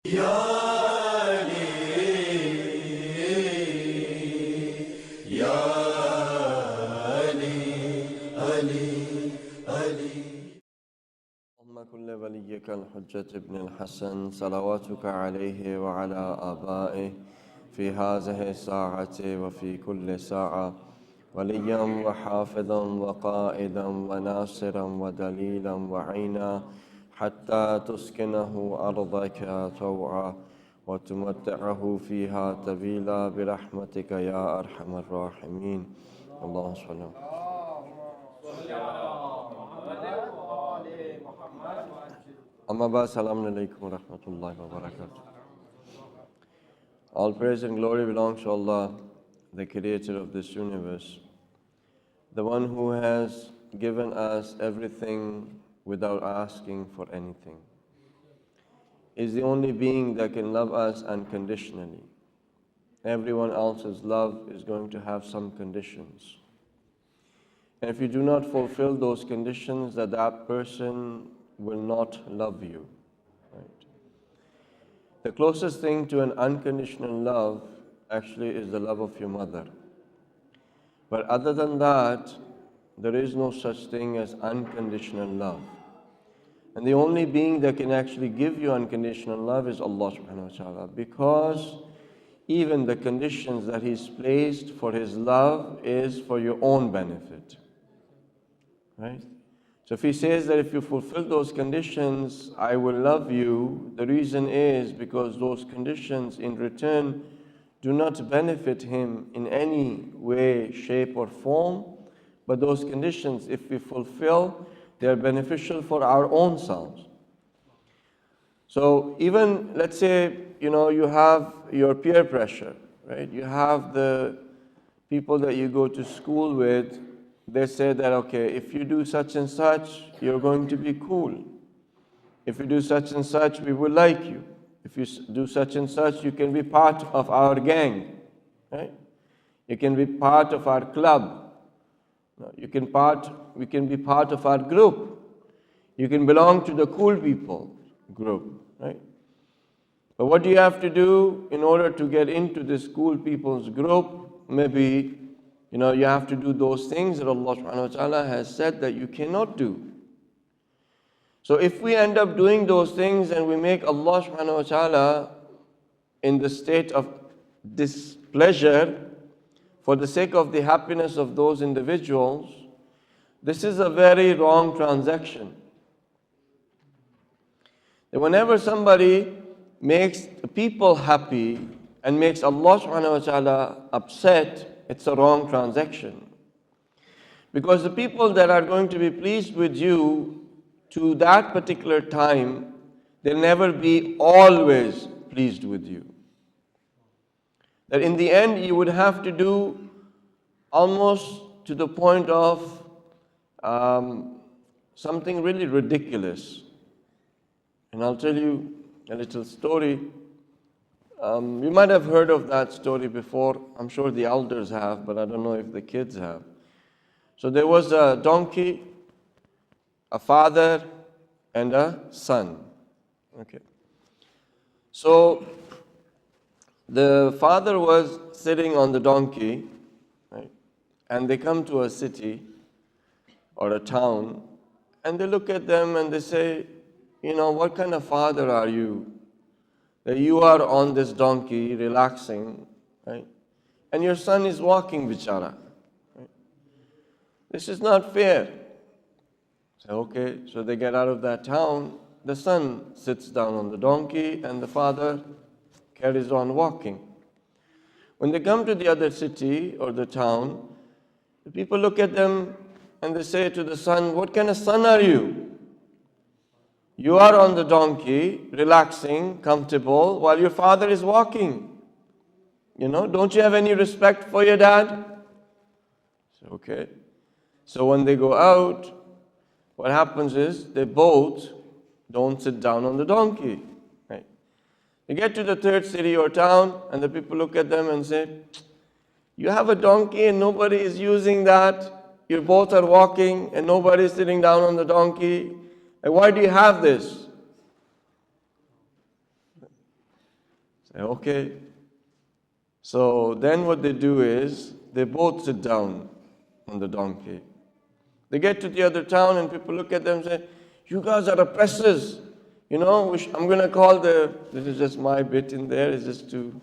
Ya Ali, Ya Ali, Ali, Ali. اللهم كل وليك الحجة ابن الحسن صلواتك عليه وعلى آبائه في هذه الساعة وفي كل ساعة وليا وحافظا وقائدا وناصرا ودليلا وعينا حتى تسكنه أرضك طوعا وتمتعه فيها طويلا برحمتك يا أرحم الراحمين. اللهم صل Amma ba, Assalamu alaikum wa rahmatullahi wa barakatuh. All praise and glory belongs to Allah, the creator of this universe, the one who has given us everything without asking for anything. Is the only being that can love us unconditionally. Everyone else's love is going to have some conditions. And if you do not fulfill those conditions, that person will not love you. Right? The closest thing to an unconditional love actually is the love of your mother. But other than that, there is no such thing as unconditional love. And the only being that can actually give you unconditional love is Allah subhanahu wa ta'ala, because even the conditions that He's placed for His love is for your own benefit. Right? So if He says that if you fulfill those conditions, I will love you, the reason is because those conditions in return do not benefit Him in any way, shape or form, but those conditions, if we fulfill, they are beneficial for our own selves. So even, let's say, you have your peer pressure, right? You have the people that you go to school with. They say that, okay, if you do such and such, you're going to be cool. If you do such and such, we will like you. If you do such and such, you can be part of our gang, right? You can be part of our club. We can be part of our group. You can belong to the cool people group, right? But what do you have to do in order to get into this cool people's group? Maybe you have to do those things that Allah subhanahu wa ta'ala has said that you cannot do. So if we end up doing those things and we make Allah subhanahu wa ta'ala in the state of displeasure for the sake of the happiness of those individuals, this is a very wrong transaction. That whenever somebody makes people happy and makes Allah subhanahu wa ta'ala upset, it's a wrong transaction. Because the people that are going to be pleased with you to that particular time, they'll never be always pleased with you. That in the end, you would have to do almost to the point of something really ridiculous. And I'll tell you a little story. You might have heard of that story before. I'm sure the elders have, but I don't know if the kids have. So there was a donkey, a father, and a son. Okay. So the father was sitting on the donkey, right? And they come to a city or a town, and they look at them and they say, what kind of father are you? That you are on this donkey relaxing, right? And your son is walking, bichara. Right? This is not fair. So, okay, so they get out of that town. The son sits down on the donkey and the father carries on walking. When they come to the other city or the town, the people look at them and they say to the son, what kind of son are you? You are on the donkey, relaxing, comfortable, while your father is walking. Don't you have any respect for your dad? So, okay. So when they go out, what happens is they both don't sit down on the donkey. Right? They get to the third city or town, and the people look at them and say, you have a donkey and nobody is using that. You both are walking and nobody is sitting down on the donkey. And why do you have this? Say, okay. So then what they do is, they both sit down on the donkey. They get to the other town and people look at them and say, you guys are oppressors. I'm going to call this is just my bit in there, it's just to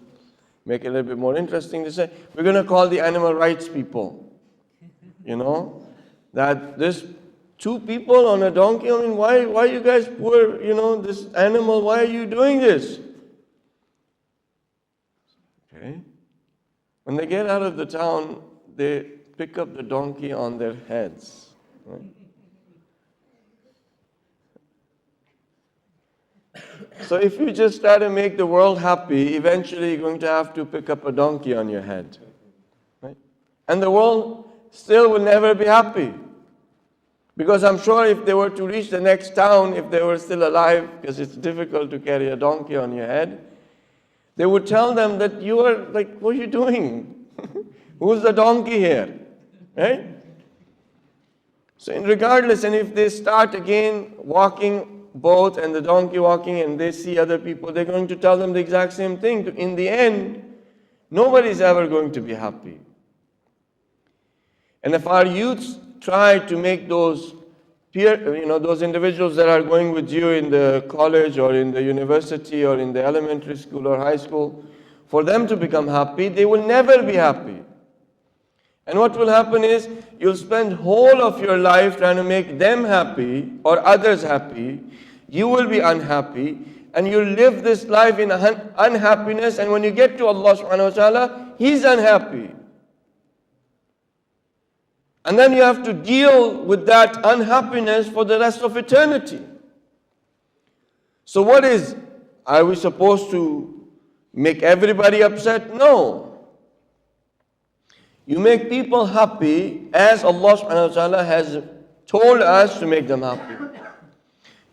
make it a little bit more interesting. They say, we're going to call the animal rights people. That there's two people on a donkey. I mean, why you guys poor, this animal, why are you doing this? Okay. When they get out of the town, they pick up the donkey on their heads. Right? So if you just try to make the world happy, eventually you're going to have to pick up a donkey on your head. Right? And the world still will never be happy. Because I'm sure if they were to reach the next town, if they were still alive, because it's difficult to carry a donkey on your head, they would tell them that you are like, what are you doing? Who's the donkey here? Right? So regardless, and if they start again walking both and the donkey walking and they see other people, they're going to tell them the exact same thing. In the end, nobody's ever going to be happy. And if our youths try to make those those individuals that are going with you in the college or in the university or in the elementary school or high school, for them to become happy, they will never be happy. And what will happen is, you'll spend whole of your life trying to make them happy or others happy. You will be unhappy and you'll live this life in unhappiness, and when you get to Allah subhanahu wa ta'ala, He's unhappy. And then you have to deal with that unhappiness for the rest of eternity. So are we supposed to make everybody upset? No. You make people happy as Allah subhanahu wa ta'ala has told us to make them happy.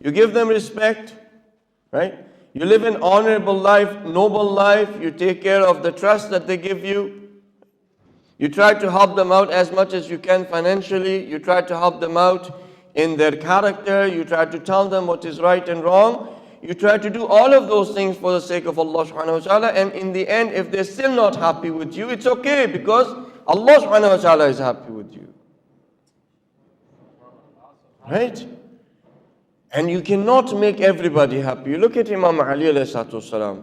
You give them respect, right? You live an honorable life, noble life. You take care of the trust that they give you. You try to help them out as much as you can financially. You try to help them out in their character. You try to tell them what is right and wrong. You try to do all of those things for the sake of Allah subhanahu wa ta'ala. And in the end, if they're still not happy with you, it's okay, because Allah subhanahu wa ta'ala is happy with you. Right? And you cannot make everybody happy. You look at Imam Ali alayhi salatu wasalam.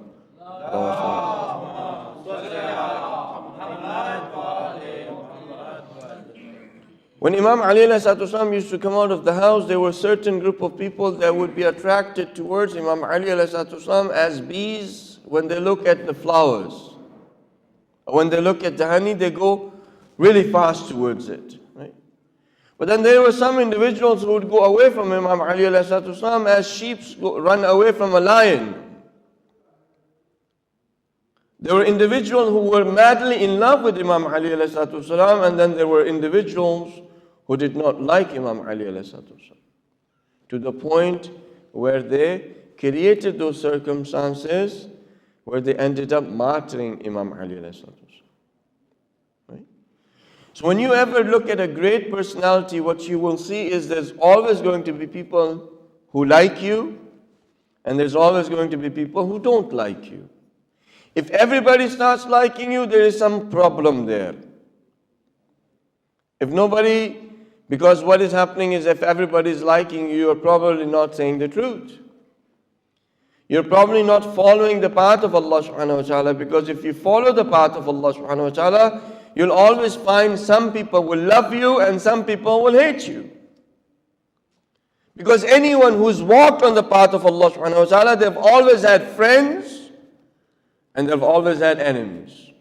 When Imam Ali alayhi salatu wasalam used to come out of the house, there were a certain group of people that would be attracted towards Imam Ali alayhi salatu wasalam as bees when they look at the flowers. When they look at the honey, they go really fast towards it. Right? But then there were some individuals who would go away from Imam Ali alayhi salatu wasalam as sheep run away from a lion. There were individuals who were madly in love with Imam Ali alayhi salatu wasalam, and then there were individuals who did not like Imam Ali alayhi salatu wasalam, to the point where they created those circumstances where they ended up martyring Imam Ali alayhi salatu wasalam. Right? So when you ever look at a great personality, what you will see is there's always going to be people who like you, and there's always going to be people who don't like you. If everybody starts liking you, there is some problem there. If nobody, because what is happening is, if everybody is liking you, you're probably not saying the truth. You're probably not following the path of Allah subhanahu wa ta'ala, because if you follow the path of Allah subhanahu wa ta'ala, you'll always find some people will love you and some people will hate you. Because anyone who's walked on the path of Allah subhanahu wa ta'ala, they've always had friends and they've always had enemies.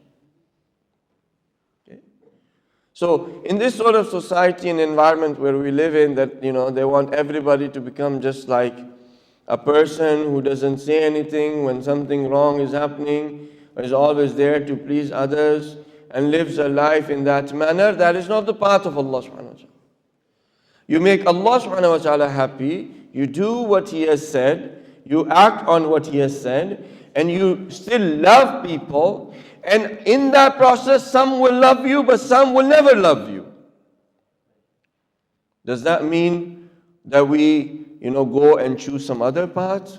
Okay? So in this sort of society and environment where we live in, that they want everybody to become just like a person who doesn't say anything when something wrong is happening, is always there to please others and lives a life in that manner, that is not the path of Allah subhanahu wa ta'ala. You make Allah subhanahu wa ta'ala happy, you do what He has said, you act on what He has said, and you still love people, and in that process some will love you but some will never love you. Does that mean that we go and choose some other path?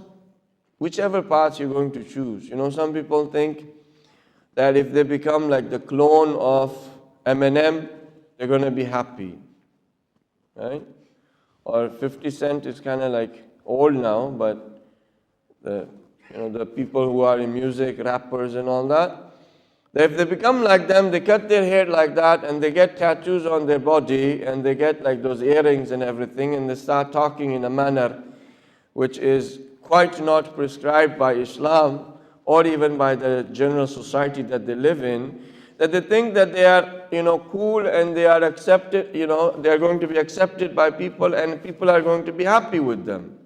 whichever path you're going to choose. Some people think that if they become like the clone of Eminem, they're going to be happy, right? Or 50 Cent is kind of like old now, but the people who are in music, rappers and all that, if they become like them, they cut their hair like that and they get tattoos on their body and they get like those earrings and everything, and they start talking in a manner which is quite not prescribed by Islam or even by the general society that they live in, that they think that they are, cool and they are accepted, they are going to be accepted by people and people are going to be happy with them.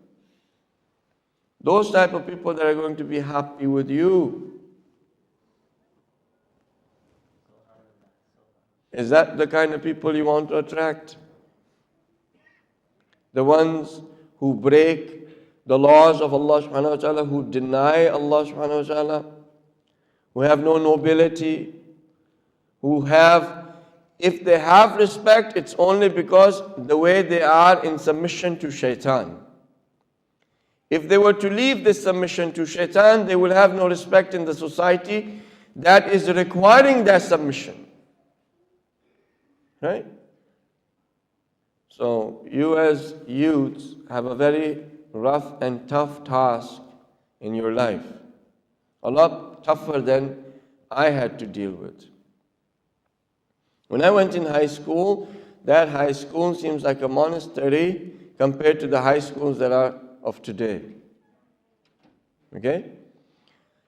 Those type of people that are going to be happy with you. Is that the kind of people you want to attract? The ones who break the laws of Allah subhanahu wa ta'ala, who deny Allah subhanahu wa ta'ala, who have no nobility, who have, if they have respect, it's only because the way they are in submission to shaitan. If they were to leave this submission to shaitan, they will have no respect in the society that is requiring that submission. Right? So you as youths have a very rough and tough task in your life. A lot tougher than I had to deal with. When I went in high school, that high school seems like a monastery compared to the high schools that are of today. Okay?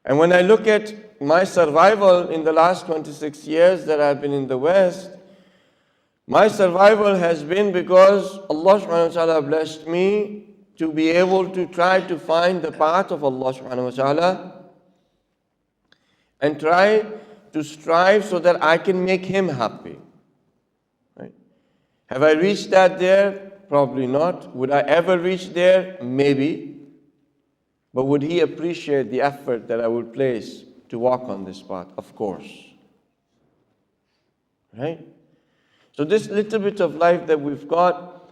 And when I look at my survival in the last 26 years that I've been in the West, my survival has been because Allah subhanahu wa ta'ala blessed me to be able to try to find the path of Allah subhanahu wa ta'ala and try to strive so that I can make Him happy. Right? Have I reached that there? Probably not. Would I ever reach there? Maybe. But would He appreciate the effort that I would place to walk on this path? Of course. Right? So this little bit of life that we've got,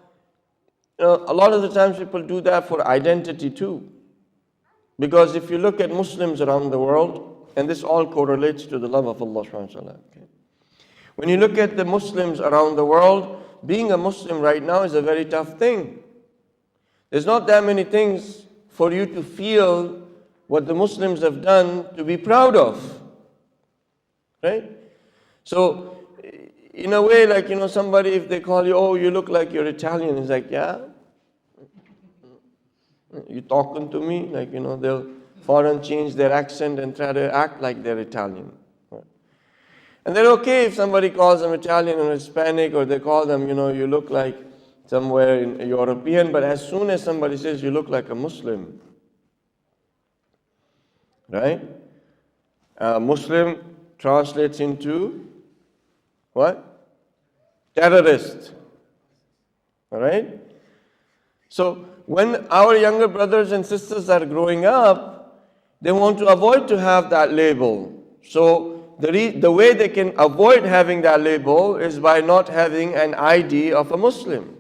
a lot of the times people do that for identity too. Because if you look at Muslims around the world, and this all correlates to the love of Allah subhanahu wa ta'ala. Okay? When you look at the Muslims around the world, being a Muslim right now is a very tough thing. There's not that many things for you to feel what the Muslims have done to be proud of. Right? So, in a way, like, somebody, if they call you, oh, you look like you're Italian, it's like, yeah? You talking to me? Like, they'll foreign change their accent and try to act like they're Italian. And they're okay if somebody calls them Italian or Hispanic, or they call them, you look like somewhere in European, but as soon as somebody says you look like a Muslim, right? Muslim translates into what? Terrorist. All right? So when our younger brothers and sisters are growing up, they want to avoid to have that label. So the way they can avoid having that label is by not having an ID of a Muslim.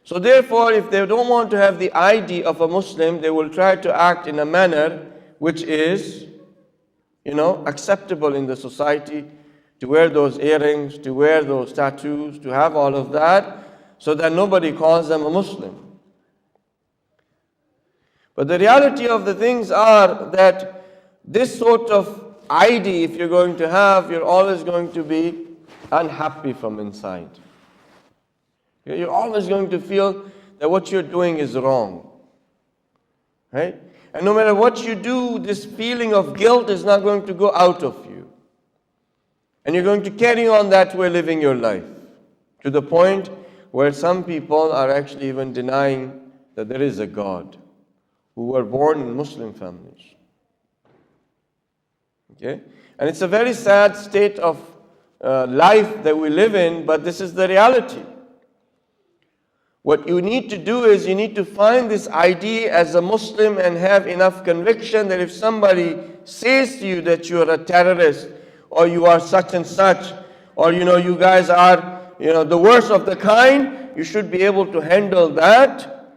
So therefore, if they don't want to have the ID of a Muslim, they will try to act in a manner which is, acceptable in the society, to wear those earrings, to wear those tattoos, to have all of that, so that nobody calls them a Muslim. But the reality of the things are that this sort of ID, if you're going to have, you're always going to be unhappy from inside. You're always going to feel that what you're doing is wrong. Right? And no matter what you do, this feeling of guilt is not going to go out of you. And you're going to carry on that way living your life, to the point where some people are actually even denying that there is a God, who were born in Muslim families. Okay? And it's a very sad state of life that we live in, but this is the reality. What you need to do is you need to find this ID as a Muslim and have enough conviction that if somebody says to you that you are a terrorist, or you are such and such, or you guys are the worst of the kind, you should be able to handle that,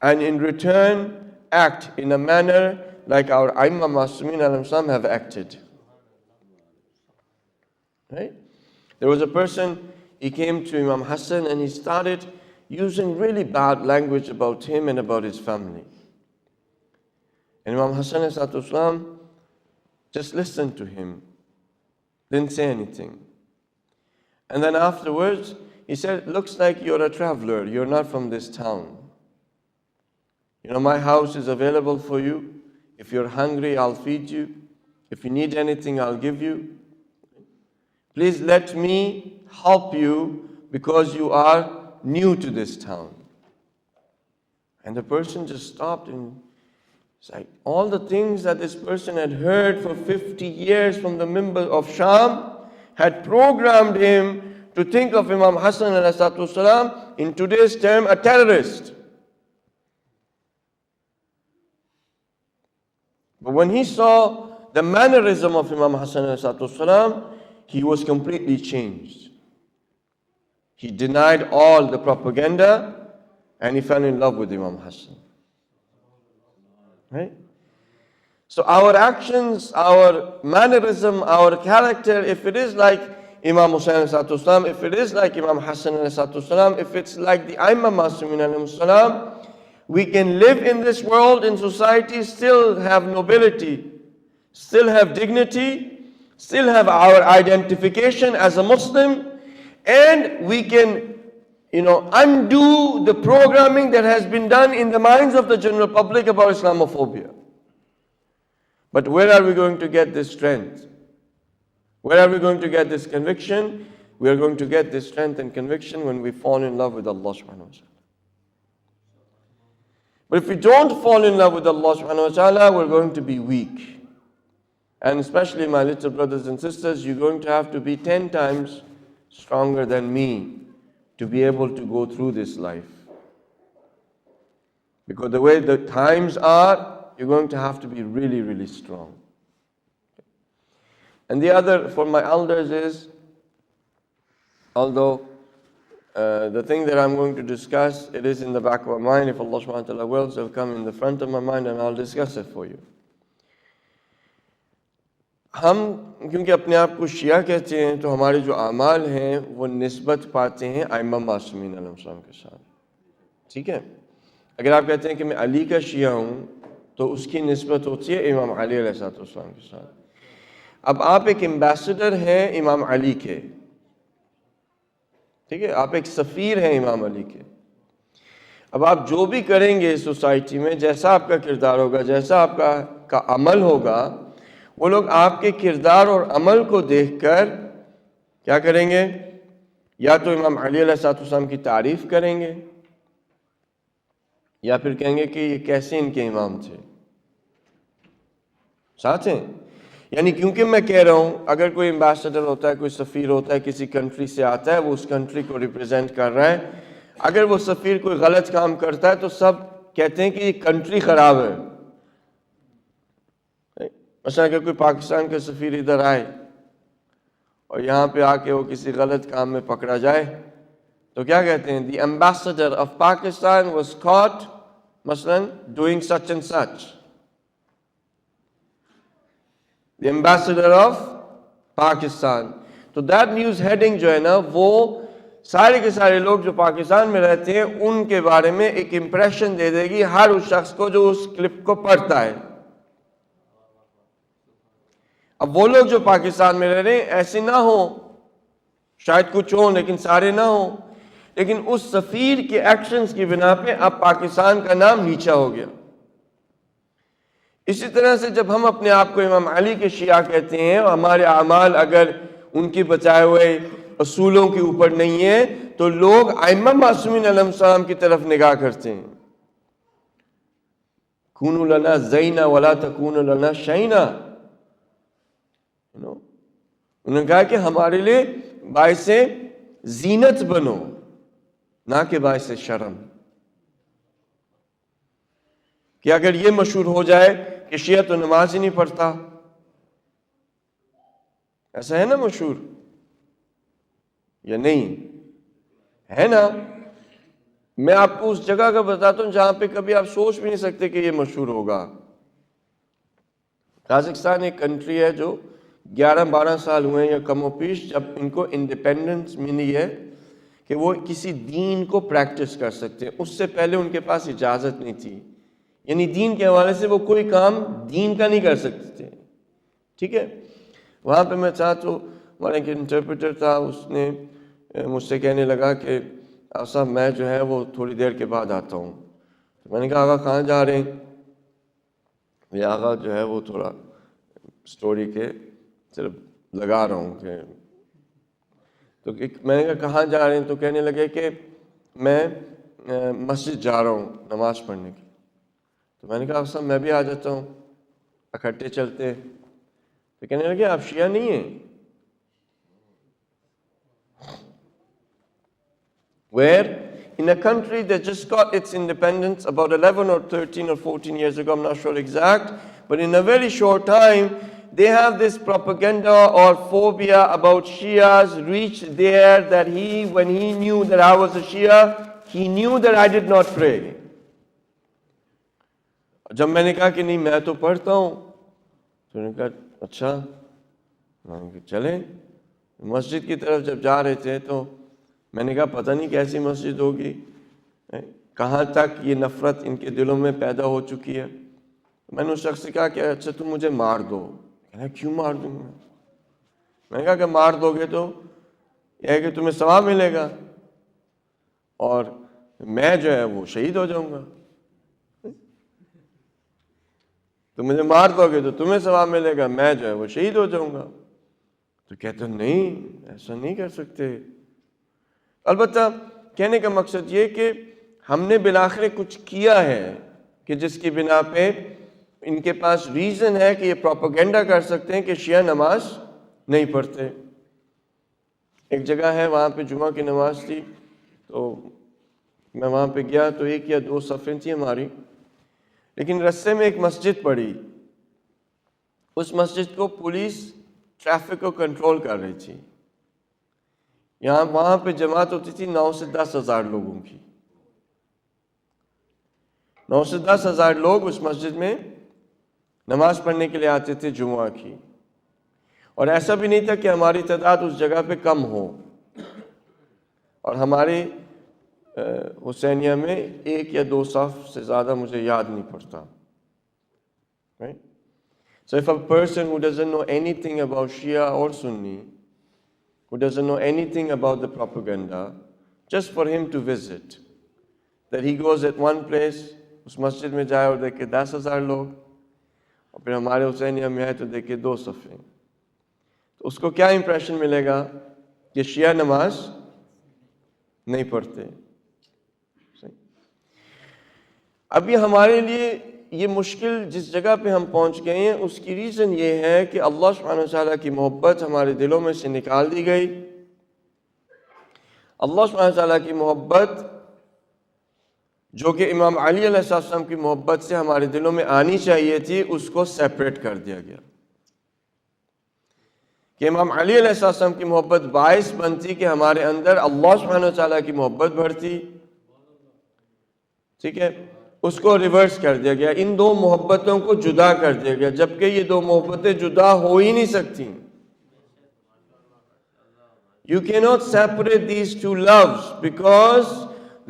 and in return act in a manner like our Aimma Masumin alayhim salam have acted. Right? There was a person, he came to Imam Hassan and he started using really bad language about him and about his family. And Imam Hassan alayhi just listened to him, didn't say anything. And then afterwards, he said, looks like you're a traveler, you're not from this town. You know, my house is available for you. If you're hungry, I'll feed you. If you need anything, I'll give you. Please let me help you because you are new to this town. And the person just stopped and it's like all the things that this person had heard for 50 years from the Mimbar of Sham had programmed him to think of Imam Hassan alayhi in today's term a terrorist. But when he saw the mannerism of Imam Hassan alayhi he was completely changed. He denied all the propaganda and he fell in love with Imam Hassan. Right? So our actions, our mannerism, our character, if it is like Imam Hussain salam, if it is like Imam Hassan salam, if it's like the Aimma Masumin salam, we can live in this world, in society, still have nobility, still have dignity, still have our identification as a Muslim, and we can undo the programming that has been done in the minds of the general public about Islamophobia. But where are we going to get this strength? Where are we going to get this conviction? We are going to get this strength and conviction when we fall in love with Allah subhanahu wa ta'ala. But if we don't fall in love with Allah subhanahu wa ta'ala, we're going to be weak. And especially my little brothers and sisters, you're going to have to be 10 times stronger than me to be able to go through this life. Because the way the times are, you're going to have to be really, really strong. And the other for my elders is, although the thing that I'm going to discuss, it is in the back of my mind, if Allah subhanahu wa ta'ala wills, it'll come in the front of my mind and I'll discuss it for you. हम क्योंकि अपने आप को शिया कहते हैं तो हमारे जो आमाल हैं वो निस्बत पाते हैं आइम्मा मासूमीन अलैहिस्सलाम के साथ, ठीक है। अगर आप कहते हैं कि मैं अली का शिया हूँ तो उसकी निस्बत होती है इमाम अली अलैहिस्सलाम के साथ। अब आप एक एम्बेसडर हैं इमाम अली के, ठीक है, आप एक सफ़ीर हैं इमाम अली के। अब आप जो भी करेंगे सोसाइटी में, जैसा आपका किरदार होगा, जैसा आपका अमल होगा, वो लोग आपके किरदार और अमल को देखकर क्या करेंगे? या तो इमाम अली अलैहिस्सलाम की तारीफ करेंगे या फिर कहेंगे कि ये कैसे इनके इमाम थे। साथ हैं? यानी क्योंकि मैं कह रहा हूँ, अगर कोई एम्बेसडर होता है, कोई सफ़ीर होता है, किसी कंट्री से आता है, वो उस कंट्री को रिप्रेजेंट कर रहा है, अगर वो सफ़ीर कोई गलत काम करता है तो सब कहते हैं कि ये कंट्री ख़राब है। अच्छा, अगर कोई पाकिस्तान का सफ़ीर इधर आए और यहाँ पे आके वो किसी गलत काम में पकड़ा जाए तो क्या कहते हैं? The ambassador of Pakistan was caught, मसलन, doing such and such. The ambassador of Pakistan. तो that news heading जो है ना, वो सारे के सारे लोग जो पाकिस्तान में रहते हैं उनके बारे में एक इम्प्रेशन दे देगी हर उस शख्स को जो उस क्लिप को पढ़ता है। अब वो लोग जो पाकिस्तान में रह रहे हैं ऐसे ना हो, शायद कुछ हो लेकिन सारे ना हो, लेकिन उस सफ़ीर के एक्शंस की बिना पे अब पाकिस्तान का नाम नीचा हो गया। इसी तरह से जब हम अपने आप को इमाम अली के शिया कहते हैं और हमारे अमाल अगर उनके बताए हुए असूलों के ऊपर नहीं है तो लोग आइम्मा मासूमीन अलैहिस्सलाम की तरफ निगाह करते हैं। कूनू लना ज़ैना वला तकूनू लना शैना। उन्होंने कहा कि हमारे लिए बाइसे जीनत बनो, ना कि बाइसे शर्म। कि अगर ये मशहूर हो जाए कि शिया तो नमाज ही नहीं पढ़ता, ऐसा है ना मशहूर या नहीं है ना? میں آپ کو اس جگہ کا بتاتا ہوں جہاں پہ کبھی آپ سوچ بھی نہیں سکتے کہ یہ مشہور ہوگا. قازقستان ایک کنٹری ہے جو 11-12 سال ہوئے ہیں یا کم و بیش جب ان کو انڈیپینڈنس ملی ہے کہ وہ کسی دین کو پریکٹس کر سکتے ہیں. اس سے پہلے ان کے پاس اجازت نہیں تھی، یعنی دین کے حوالے سے وہ کوئی کام دین کا نہیں کر سکتے تھے. ٹھیک ہے. وہاں پہ میں چاہ تو ہمارا ایک انٹرپریٹر تھا، اس نے مجھ سے کہنے لگا کہ صاحب میں جو ہے وہ تھوڑی دیر کے بعد آتا ہوں. تو میں نے کہا آقا کہاں جا رہے ہیں؟ یہ آقا جو ہے وہ تھوڑا سٹوری کے صرف لگا رہا ہوں کہ تو میں نے کہا کہاں جا رہے ہیں؟ تو کہنے لگے کہ میں مسجد جا رہا ہوں نماز پڑھنے کی. تو میں نے کہا صاحب میں بھی آ جاتا ہوں، اکٹھے چلتے ہیں. تو کہنے لگے آپ شیعہ نہیں ہیں. Where in a country that just got its independence about 11 or 13 or 14 years ago, I'm not sure exact, but in a very short time, they have this propaganda or phobia about Shias reached there that when he knew that I was a Shia, he knew that I did not pray. جب میں نے کہا کہ نہیں میں تو پڑھتا ہوں، تو انہوں نے کہا اچھا. میں نے کہا چلیں. مسجد کی طرف جب جا رہے تھے تو میں نے کہا پتہ نہیں کیسی مسجد ہوگی، کہاں تک یہ نفرت ان کے دلوں میں پیدا ہو چکی ہے. میں نے اس شخص سے کہا کہ اچھا تم مجھے مار دو. کہنا کیوں مار دوں گا؟ میں نے کہا کہ مار دو گے تو یہ ہے کہ تمہیں ثواب ملے گا اور میں جو ہے وہ شہید ہو جاؤں گا. تو مجھے مار دو گے تو تمہیں ثواب ملے گا، میں جو ہے وہ شہید ہو جاؤں گا. تو کہتے نہیں ایسا نہیں کر سکتے. البتہ کہنے کا مقصد یہ کہ ہم نے بالآخر کچھ کیا ہے کہ جس کی بنا پہ ان کے پاس ریزن ہے کہ یہ پروپیگنڈا کر سکتے ہیں کہ شیعہ نماز نہیں پڑھتے. ایک جگہ ہے وہاں پہ جمعہ کی نماز تھی، تو میں وہاں پہ گیا تو 1 یا 2 صفیں تھیں ہماری، لیکن رستے میں ایک مسجد پڑی. اس مسجد کو پولیس ٹریفک کو کنٹرول کر رہی تھی. وہاں پہ جماعت ہوتی تھی 9 سے 10 ہزار لوگوں کی. 9 سے 10 ہزار لوگ اس مسجد میں نماز پڑھنے کے لیے آتے تھے جمعہ کی. اور ایسا بھی نہیں تھا کہ ہماری تعداد اس جگہ پہ کم ہو. اور ہمارے حسینیہ میں 1 یا 2 صف سے زیادہ مجھے یاد نہیں پڑتا. Right? So if a person who doesn't know anything about Shia or Sunni, who doesn't know anything about the propaganda, just for him to visit, that he goes at one place, اس مسجد میں جائے اور دیکھے 10,000 لوگ، اور پھر ہمارے حسینیہ میں آئے تو دیکھے 2 صفیں، تو اس کو کیا امپریشن ملے گا کہ شیعہ نماز نہیں پڑھتے. ابھی ہمارے لیے یہ مشکل جس جگہ پہ ہم پہنچ گئے ہیں اس کی ریزن یہ ہے کہ اللہ سبحانہ وتعالیٰ کی محبت ہمارے دلوں میں سے نکال دی گئی. اللہ سبحانہ وتعالیٰ کی محبت جو کہ امام علی علیہ السلام کی محبت سے ہمارے دلوں میں آنی چاہیے تھی، اس کو سیپریٹ کر دیا گیا. کہ امام علی علیہ السلام کی محبت باعث بنتی کہ ہمارے اندر اللہ سبحانہ وتعالیٰ کی محبت بڑھتی. ٹھیک ہے، اس کو ریورس کر دیا گیا، ان 2 محبتوں کو جدا کر دیا گیا، جبکہ یہ 2 محبتیں جدا ہو ہی نہیں سکتی. You cannot separate these 2 loves, because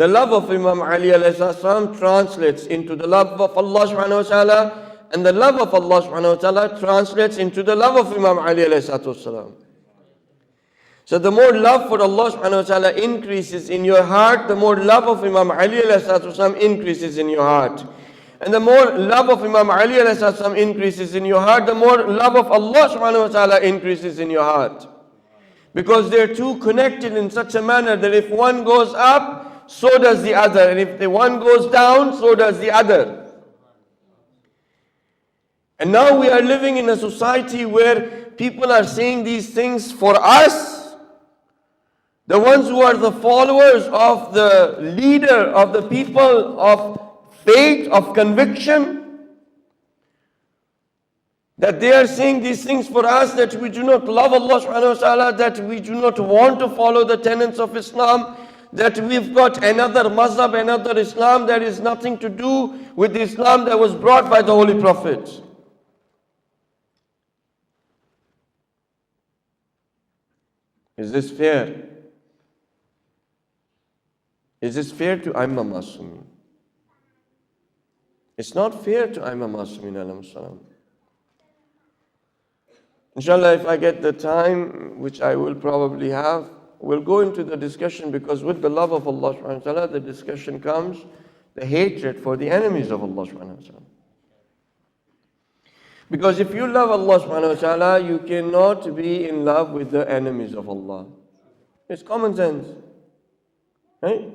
the love of Imam Ali alayhi salam translates into the love of Allah subhanahu wa ta'ala, and the love of Allah subhanahu wa ta'ala translates into the love of Imam Ali alayhi salam. So the more love for Allah subhanahu wa ta'ala increases in your heart, the more love of Imam Ali alayhi salam increases in your heart. And the more love of Imam Ali alayhi salam increases in your heart, the more love of Allah subhanahu wa ta'ala increases in your heart. Because they are 2 connected in such a manner that if one goes up, so does the other. And if the one goes down, so does the other. And now we are living in a society where people are saying these things for us. The ones who are the followers of the leader of the people of faith, of conviction, that they are saying these things for us, that we do not love Allah subhanahu wa ta'ala, that we do not want to follow the tenets of Islam, that we've got another mazhab, another Islam that is nothing to do with the Islam that was brought by the Holy Prophet. Is this fair? Is this fair to Aimma Masumin? It's not fair to Aimma Masumin alayhi salam. Inshallah, if I get the time, which I will probably have, we'll go into the discussion, because with the love of Allah subhanahu wa ta'ala, the discussion comes, the hatred for the enemies of Allah subhanahu wa ta'ala. Because if you love Allah subhanahu wa ta'ala, you cannot be in love with the enemies of Allah. It's common sense. Right?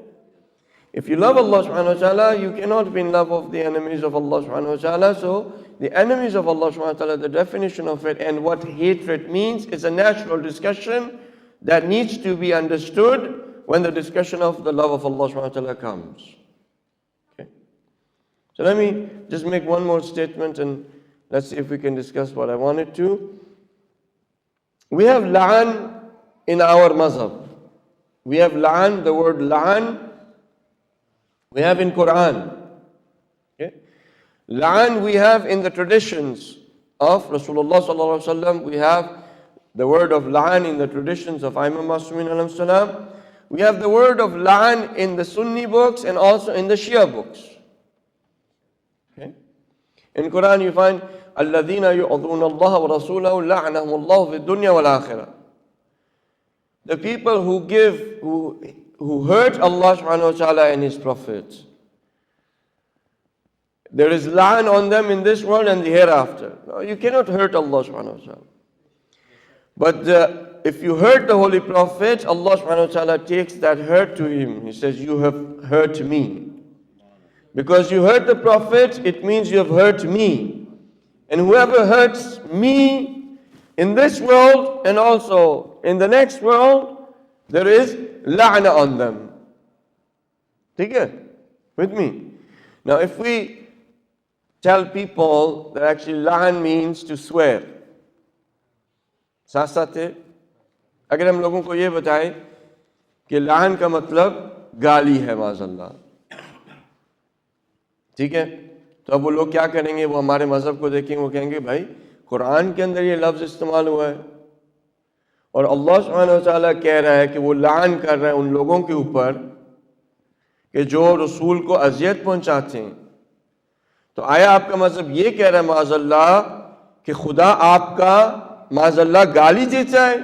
If you love Allah subhanahu wa ta'ala, you cannot be in love of the enemies of Allah subhanahu wa ta'ala. So the enemies of Allah subhanahu wa ta'ala, the definition of it and what hatred means is a natural discussion that needs to be understood when the discussion of the love of Allah subhanahu wa ta'ala comes. Okay. So let me just make one more statement and let's see if we can discuss what I wanted to. We have la'an in our mazhab. We have la'an, the word la'an, we have in Quran. Okay. La'an we have in the traditions of Rasulullah sallallahu alaihi wasallam. We have the word of la'an in the traditions of Imam Masumin alayhi salam. We have the word of la'an in the Sunni books and also in the Shia books. Okay. In Quran you find الَّذِينَ يُعْضُونَ اللَّهَ وَرَسُولَهُ لَعْنَهُمُ اللَّهُ فِي الدُّنْيَا وَالْآخِرَةِ. The people who hurt Allah subhanahu wa ta'ala and His Prophet, there is la'an on them in this world and the hereafter. No, you cannot hurt Allah subhanahu wa ta'ala. But if you hurt the Holy Prophet, Allah subhanahu wa ta'ala takes that hurt to him. He says, you have hurt me. Because you hurt the Prophet, it means you have hurt me. And whoever hurts me in this world and also in the next world, there is la'na on them. Okay? With me. Now if we tell people that actually la'an means to swear, ساتھ ساتھ اگر ہم لوگوں کو یہ بتائیں کہ لعن کا مطلب گالی ہے معاذ اللہ، ٹھیک ہے، تو اب وہ لوگ کیا کریں گے؟ وہ ہمارے مذہب کو دیکھیں، وہ کہیں گے بھائی قرآن کے اندر یہ لفظ استعمال ہوا ہے اور اللہ سبحانہ و تعالیٰ کہہ رہا ہے کہ وہ لعن کر رہا ہے ان لوگوں کے اوپر کہ جو رسول کو اذیت پہنچاتے ہیں، تو آیا آپ کا مذہب یہ کہہ رہا ہے معاذ اللہ کہ خدا آپ کا معاذ اللہ گالی دیتا ہے؟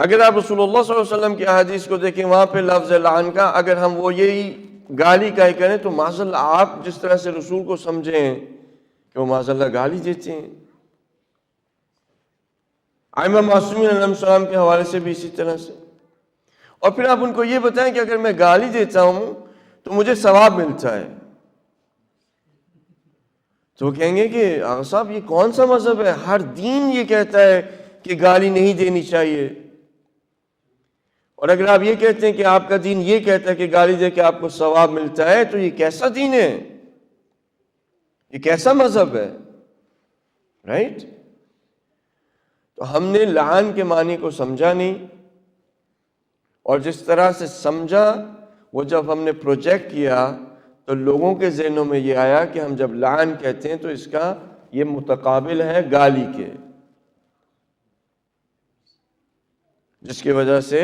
اگر آپ رسول اللہ صلی اللہ علیہ وسلم کی احادیث کو دیکھیں، وہاں پہ لفظ لعن کا اگر ہم وہ یہی گالی کا ہی کریں تو معاذ اللہ آپ جس طرح سے رسول کو سمجھیں کہ وہ معاذ اللہ گالی دیتے ہیں، ائمہ معصومین علیہ السلام کے حوالے سے بھی اسی طرح سے، اور پھر آپ ان کو یہ بتائیں کہ اگر میں گالی دیتا ہوں تو مجھے ثواب ملتا ہے، تو وہ کہیں گے کہ آقا صاحب یہ کون سا مذہب ہے؟ ہر دین یہ کہتا ہے کہ گالی نہیں دینی چاہیے، اور اگر آپ یہ کہتے ہیں کہ آپ کا دین یہ کہتا ہے کہ گالی دے کے آپ کو ثواب ملتا ہے، تو یہ کیسا دین ہے؟ یہ کیسا مذہب ہے؟ رائٹ؟ تو ہم نے لعن کے معنی کو سمجھا نہیں، اور جس طرح سے سمجھا وہ جب ہم نے پروجیکٹ کیا تو لوگوں کے ذہنوں میں یہ آیا کہ ہم جب لعن کہتے ہیں تو اس کا یہ متقابل ہے گالی کے، جس کی وجہ سے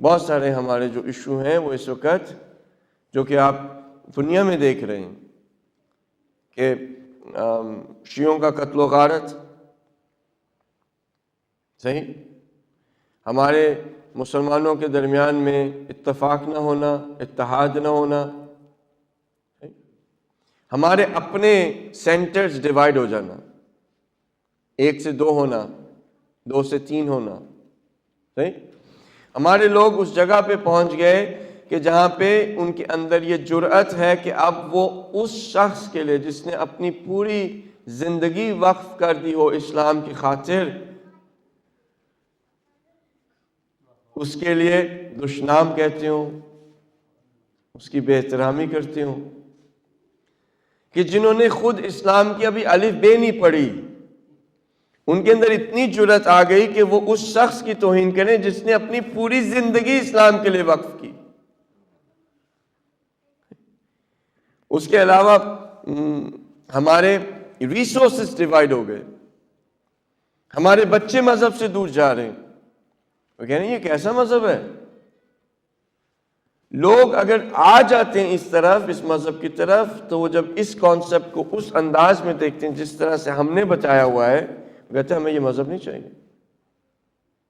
بہت سارے ہمارے جو ایشو ہیں وہ اس وقت جو کہ آپ دنیا میں دیکھ رہے ہیں کہ شیعوں کا قتل و غارت، صحیح، ہمارے مسلمانوں کے درمیان میں اتفاق نہ ہونا، اتحاد نہ ہونا، ہمارے اپنے سینٹرز ڈیوائیڈ ہو جانا، 1 سے 2 ہونا، 2 سے 3 ہونا، صحیح، ہمارے لوگ اس جگہ پہ پہنچ گئے کہ جہاں پہ ان کے اندر یہ جرأت ہے کہ اب وہ اس شخص کے لیے جس نے اپنی پوری زندگی وقف کر دی ہو اسلام کی خاطر، اس کے لیے دشنام کہتے ہوں، اس کی بے احترامی کرتے ہوں، کہ جنہوں نے خود اسلام کی ابھی الف بے نہیں پڑھی، उनके अंदर इतनी जुर्रत आ गई कि वो उस शख्स की तौहीन करें जिसने अपनी पूरी जिंदगी इस्लाम के लिए वक्फ की। उसके अलावा हमारे रिसोर्सेस डिवाइड हो गए, हमारे बच्चे मजहब से दूर जा रहे हैं। वो कह रहे हैं ये कैसा मजहब है। लोग अगर आ जाते हैं इस तरफ, इस मजहब की तरफ, तो वो जब इस कॉन्सेप्ट को उस अंदाज में देखते हैं जिस तरह से हमने बताया हुआ है, कहते हैं हमें ये मजहब नहीं चाहिए।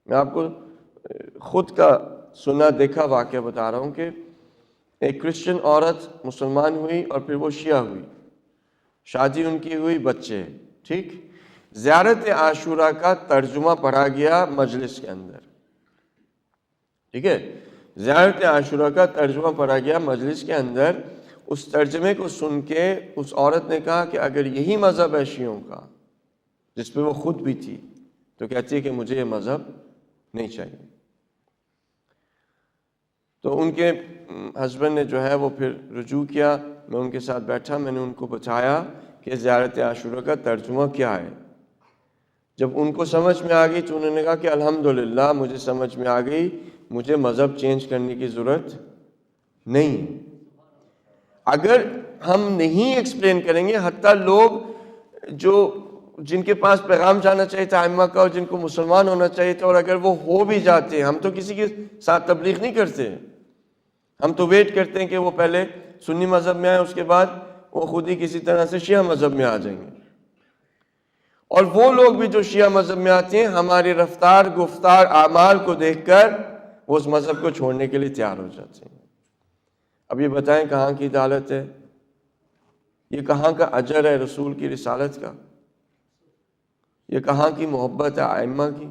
मैं आपको खुद का सुना देखा वाक़या बता रहा हूँ कि एक क्रिश्चियन औरत मुसलमान हुई और फिर वो शिया हुई, शादी उनकी हुई, बच्चे, ठीक। ज़ियारत आशूरा का तर्जुमा पढ़ा गया मजलिस के अंदर, ठीक है। ज़ियारत आशूरा का तर्जुमा पढ़ा गया मजलिस के अंदर। उस तर्जमे को सुन के उस औरत ने कहा कि अगर यही मज़हब है शियों का, जिस पे वो खुद भी थी, तो कहती है कि मुझे ये मज़हब नहीं चाहिए। तो उनके हस्बैंड ने जो है वो फिर रुजू किया। मैं उनके साथ बैठा, मैंने उनको बताया कि ज़ियारत आशूरा का तर्जुमा क्या है। जब उनको समझ में आ गई तो उन्होंने कहा कि अल्हम्दुलिल्लाह मुझे समझ में आ गई, मुझे मज़हब चेंज करने की ज़रूरत नहीं। अगर हम नहीं एक्सप्लेन करेंगे, हत्ता लोग जो जिनके पास पैगाम जाना चाहिए था अम्मा का और जिनको मुसलमान होना चाहिए था, और अगर वो हो भी जाते, हम तो किसी के साथ तबलीग नहीं करते, हम तो वेट करते हैं कि वो पहले सुन्नी मज़हब में आए, उसके बाद वो खुद ही किसी तरह से शिया मज़हब में आ जाएंगे। और वो लोग भी जो शिया मज़हब में आते हैं, हमारी रफ्तार, गुफ्तार, आमाल को देखकर वो उस मज़हब को छोड़ने के लिए तैयार हो जाते हैं। अब ये बताएं कहाँ की अदालत है, ये कहाँ का अजर है रसूल की रिसालत का, ये कहाँ की मोहब्बत है आइम्मा की,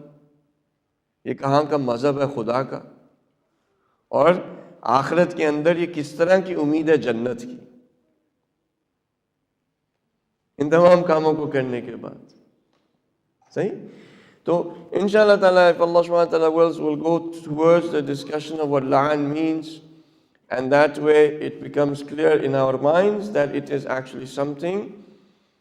ये कहाँ का मज़हब है खुदा का, और आखिरत के अंदर ये किस तरह की उम्मीद है जन्नत की, इन तमाम कामों को करने के बाद। सही। तो इंशाअल्लाह ताला, if Allah subhanahu wa ta'ala wills, we'll go towards the discussion of what la'an means, and that way it becomes clear in our minds that it is actually something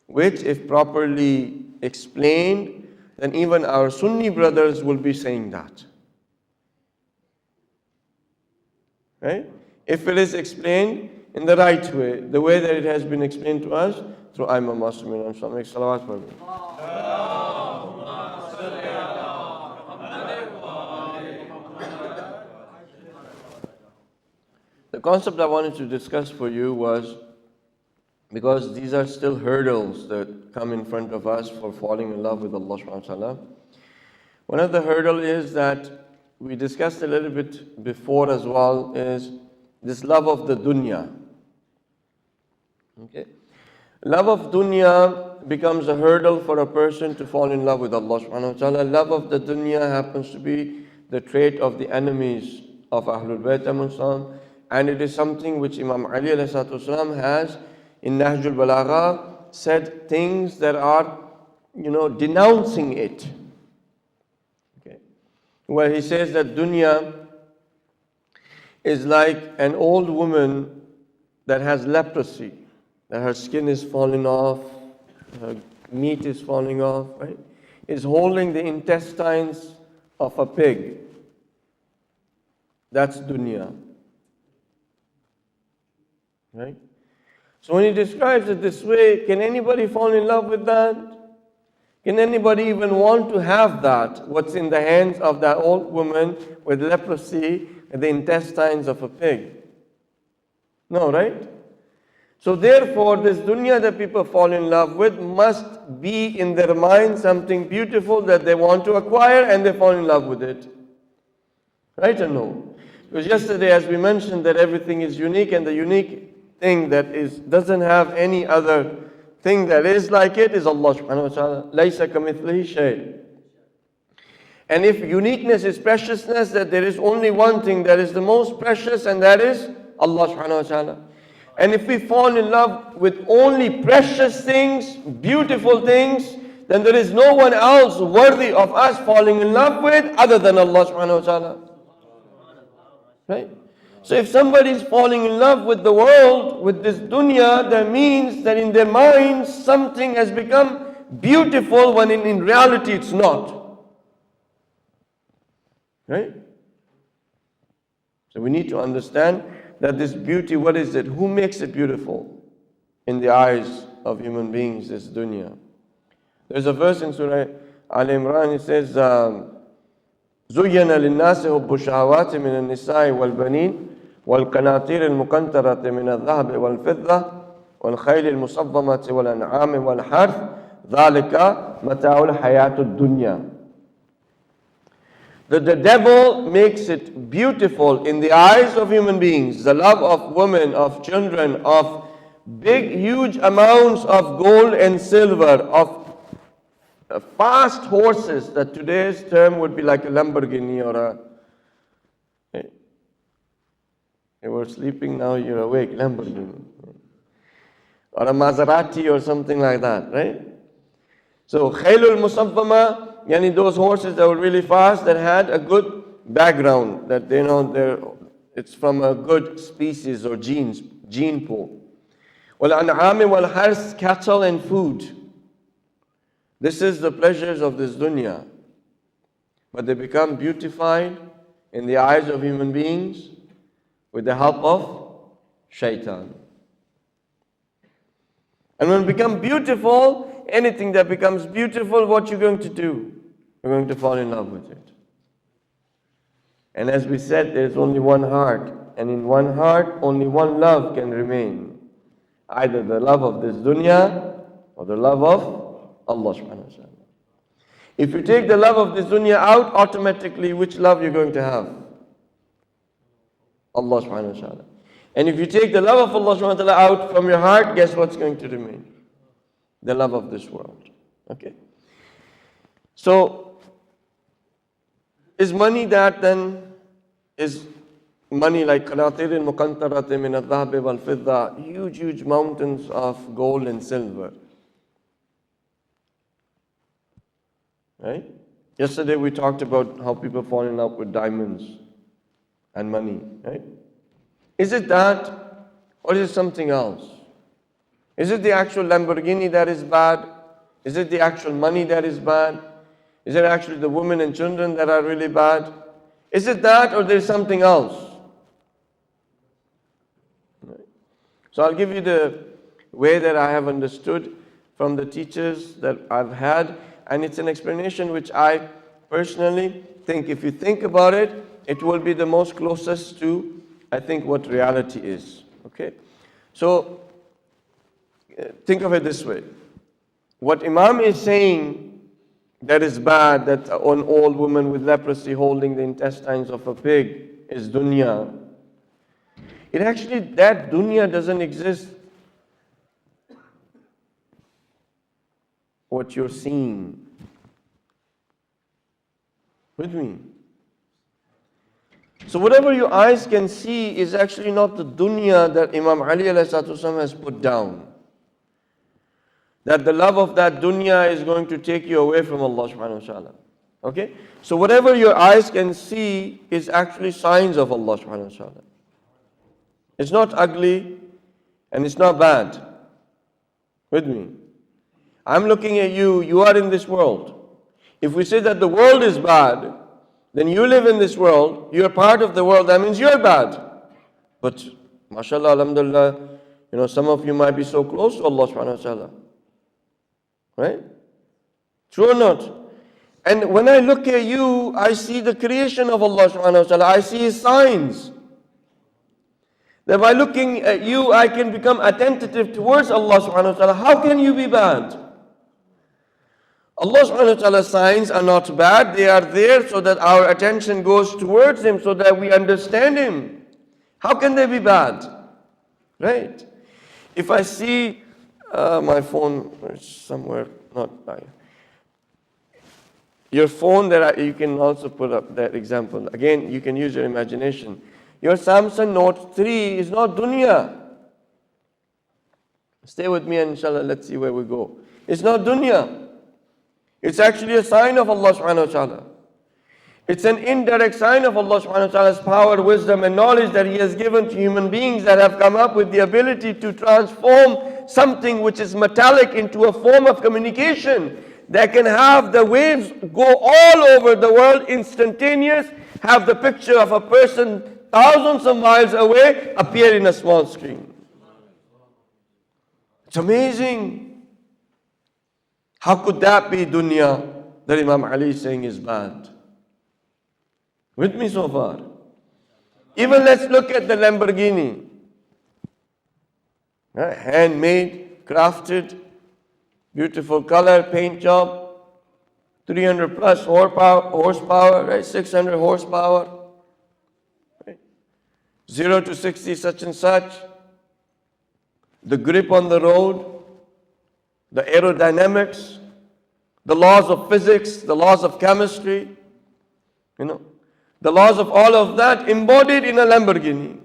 which, if properly explained, then even our Sunni brothers will be saying that. Right? If it is explained in the right way, the way that it has been explained to us through Imam Muslimin and Make salawat for me. The concept I wanted to discuss for you was, because these are still hurdles that come in front of us for falling in love with Allah subhanahu wa ta'ala. One of the hurdles is that we discussed a little bit before as well, is this love of the dunya. Okay? Love of dunya becomes a hurdle for a person to fall in love with Allah subhanahu wa ta'ala. Love of the dunya happens to be the trait of the enemies of Ahlul Bayt al-Muslim, and it is something which Imam Ali alayhi salatu wasalam has in Nahjul Balagha said things that are, denouncing it. Okay. Where he says that dunya is like an old woman that has leprosy, that her skin is falling off, her meat is falling off, right? Is holding the intestines of a pig. That's dunya. Right? So when he describes it this way, can anybody fall in love with that? Can anybody even want to have that, what's in the hands of that old woman with leprosy and the intestines of a pig? No, right? So therefore, this dunya that people fall in love with must be in their mind something beautiful that they want to acquire, and they fall in love with it. Right or no? Because yesterday, as we mentioned, that everything is unique, and the unique thing that doesn't have any other thing that is like it is Allah subhanahu wa ta'ala. Laysa kamithlihi shay. And if uniqueness is preciousness, that there is only one thing that is the most precious, and that is Allah subhanahu wa ta'ala. And if we fall in love with only precious things, beautiful things, then there is no one else worthy of us falling in love with other than Allah subhanahu wa ta'ala. Right? So if somebody is falling in love with the world, with this dunya, that means that in their minds something has become beautiful when in reality it's not. Right? So we need to understand that this beauty, what is it? Who makes it beautiful in the eyes of human beings, this dunya? There's a verse in Surah Al-Imran, it says, زُيَّنَ لِلنَّاسِ حُبُّ الشَّهَوَاتِ مِنَ النِّسَاءِ وَالْبَنِينَ وَالْقَنَاطِيرِ الْمُقَنطَرَةِ مِنَ الذَّهَبِ وَالْفِضَّةِ وَالْخَيْلِ الْمُصَوَّمَةِ وَالْأَنْعَامِ وَالْحَرْثِ ذَلِكَ مَتَاعُ الْحَيَاةِ الدُّنْيَا. That the devil makes it beautiful in the eyes of human beings, the love of women, of children, of big, huge amounts of gold and silver, of fast horses, that today's term would be like a Lamborghini or a, hey, you were sleeping, now you're awake, Lamborghini. Or a Maserati or something like that, right? So, Khailul Musaffama, yani those horses that were really fast, that had a good background, that they know it's from a good species or gene pool. Wal-an'ami wal-hars, cattle and food. This is the pleasures of this dunya. But they become beautified in the eyes of human beings with the help of shaitan. And when it becomes beautiful, anything that becomes beautiful, what you're going to do? You're going to fall in love with it. And as we said, there's only one heart. And in one heart, only one love can remain. Either the love of this dunya or the love of Allah subhanahu wa ta'ala. If you take the love of this dunya out, automatically which love you're going to have? Allah subhanahu wa ta'ala. And if you take the love of Allah subhanahu wa ta'ala out from your heart, guess what's going to remain? The love of this world. Okay? So, is money that then? Is money like qanatir al-muqantarat min al-dhahab wal-fidda, huge, huge mountains of gold and silver? Right? Yesterday we talked about how people fall in love with diamonds and money, right? Is it that, or is it something else? Is it the actual Lamborghini that is bad? Is it the actual money that is bad? Is it actually the women and children that are really bad? Is it that, or there is something else? Right? So I'll give you the way that I have understood from the teachers that I've had. And it's an explanation which I personally think, if you think about it, it will be the most closest to, I think, what reality is. Okay? So, think of it this way. What Imam is saying that is bad, that an old woman with leprosy holding the intestines of a pig is dunya. It actually, that dunya doesn't exist. What you're seeing. With me. So whatever your eyes can see is actually not the dunya that Imam Ali has put down. That the love of that dunya is going to take you away from Allah subhanahu wa ta'ala. Okay? So whatever your eyes can see is actually signs of Allah subhanahu wa ta'ala. It's not ugly and it's not bad. With me. I'm looking at you, you are in this world. If we say that the world is bad, then you live in this world, you're part of the world, that means you're bad. But, mashallah, alhamdulillah, some of you might be so close to Allah subhanahu wa ta'ala. Right? True or not? And when I look at you, I see the creation of Allah subhanahu wa ta'ala. I see His signs. That by looking at you, I can become attentive towards Allah subhanahu wa ta'ala. How can you be bad? Allah subhanahu wa ta'ala's signs are not bad. They are there so that our attention goes towards Him, so that we understand Him. How can they be bad? Right? If I see my phone somewhere, not by your phone, you can also put up that example. Again, you can use your imagination. Your Samsung Note 3 is not dunya. Stay with me and inshallah, let's see where we go. It's not dunya. It's actually a sign of Allah subhanahu wa ta'ala. It's an indirect sign of Allah subhanahu wa ta'ala's power, wisdom and knowledge that He has given to human beings that have come up with the ability to transform something which is metallic into a form of communication that can have the waves go all over the world instantaneous, have the picture of a person thousands of miles away appear in a small screen. It's amazing. How could that be dunya that Imam Ali is saying is bad? With me so far? Even let's look at the Lamborghini. Handmade, crafted, beautiful color, paint job, 300 plus horsepower, right? 600 horsepower, right? 0 to 60 such and such. The grip on the road, the aerodynamics, the laws of physics, the laws of chemistry, the laws of all of that embodied in a Lamborghini.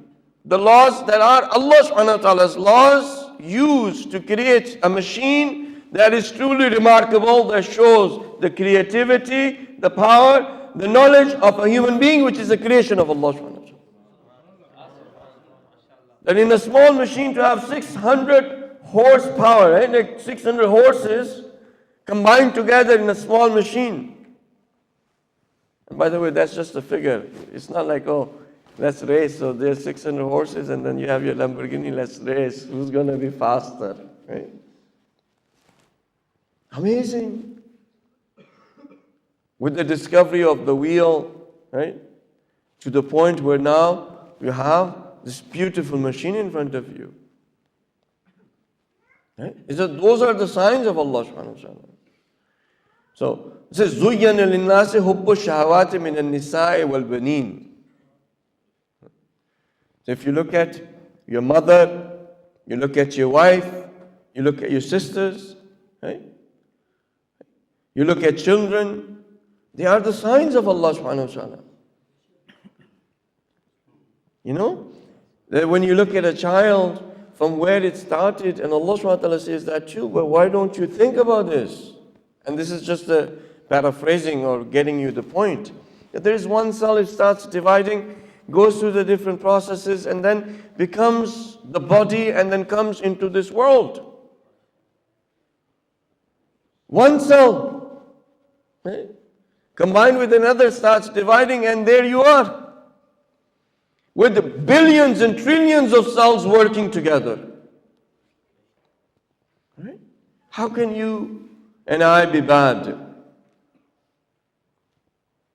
The laws that are Allah subhanahu wa ta'ala's laws used to create a machine that is truly remarkable, that shows the creativity, the power, the knowledge of a human being, which is a creation of Allah subhanahu wa ta'ala. That in a small machine to have 600 horsepower, right? Like 600 horses combined together in a small machine. And by the way, that's just a figure. It's not like, oh, let's race. So there's 600 horses and then you have your Lamborghini, let's race. Who's going to be faster, right? Amazing. With the discovery of the wheel, right? To the point where now you have this beautiful machine in front of you. Right? Those are the signs of Allah subhanahu wa ta'ala. So it says, زُيَّنَ لِلنَّاسِ حُبُّ الشَّهَوَاتِ مِنَ النِّسَاءِ وَالْبَنِينَ. So if you look at your mother, you look at your wife, you look at your sisters, right? You look at children, they are the signs of Allah subhanahu wa ta'ala. That when you look at a child from where it started, and Allah subhanahu wa ta'ala says that too, but why don't you think about this? And this is just a paraphrasing or getting you the point. That there is one cell, it starts dividing, goes through the different processes, and then becomes the body, and then comes into this world. One cell, right? Combined with another starts dividing, and there you are. With billions and trillions of cells working together. Right? How can you and I be bad?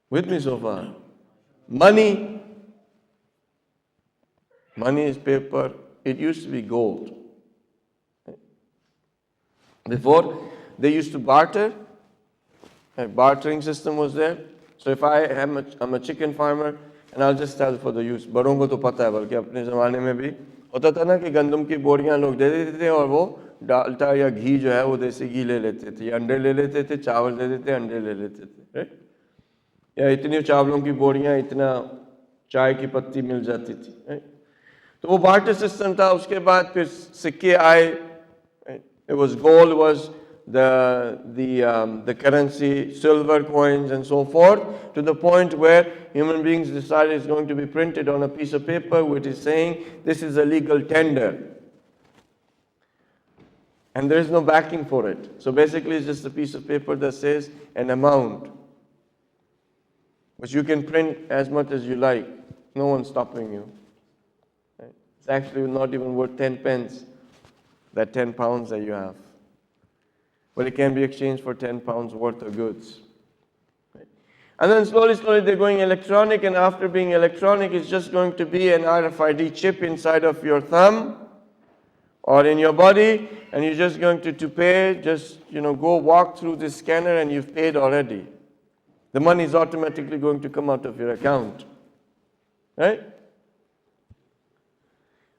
With me so far? Money is paper. It used to be gold. Before, they used to barter. A bartering system was there. So if I'm a chicken farmer, and I'll just tell for the use, बड़ों को तो पता है बल्कि अपने ज़माने में भी होता था ना कि गंदम की बोरियां लोग दे देते थे और वो डालटा या घी जो है वो देसी घी ले लेते थे, या अंडे ले लेते थे, चावल दे देते, अंडे ले लेते थे, राइट? या इतनी चावलों की बोरियां, इतना चाय की पत्ती मिल जाती थी, राइट? तो वो बार्टर सिस्टम था. उसके बाद फिर सिक्के आए. It was gold was the currency, silver coins and so forth, to the point where human beings decided it's going to be printed on a piece of paper which is saying this is a legal tender. And there is no backing for it. So basically it's just a piece of paper that says an amount, which you can print as much as you like. No one's stopping you. Right? It's actually not even worth 10 pence, that 10 pounds that you have. But it can be exchanged for 10 pounds worth of goods. Right? And then slowly they're going electronic, and after being electronic, it's just going to be an RFID chip inside of your thumb or in your body, and you're just going to pay, just go walk through this scanner and you've paid already. The money is automatically going to come out of your account. Right?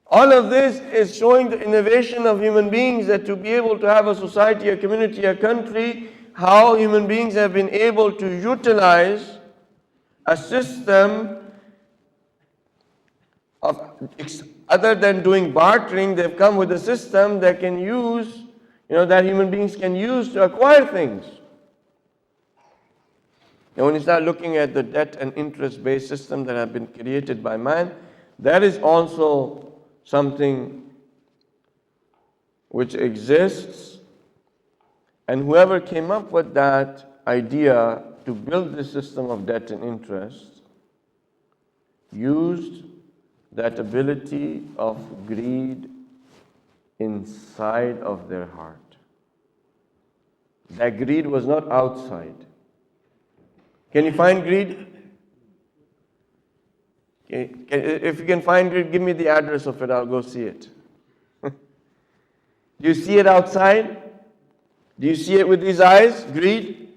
All of this is showing the innovation of human beings, that to be able to have a society, a community, a country, how human beings have been able to utilize a system of, other than doing bartering, they've come with a system that can use, that human beings can use to acquire things. And when you start looking at the debt and interest-based system that have been created by man, that is also something which exists, and whoever came up with that idea to build this system of debt and interest used that ability of greed inside of their heart. That greed was not outside. Can you find greed? Okay. If you can find greed, give me the address of it, I'll go see it. Do you see it outside? Do you see it with these eyes? Greed?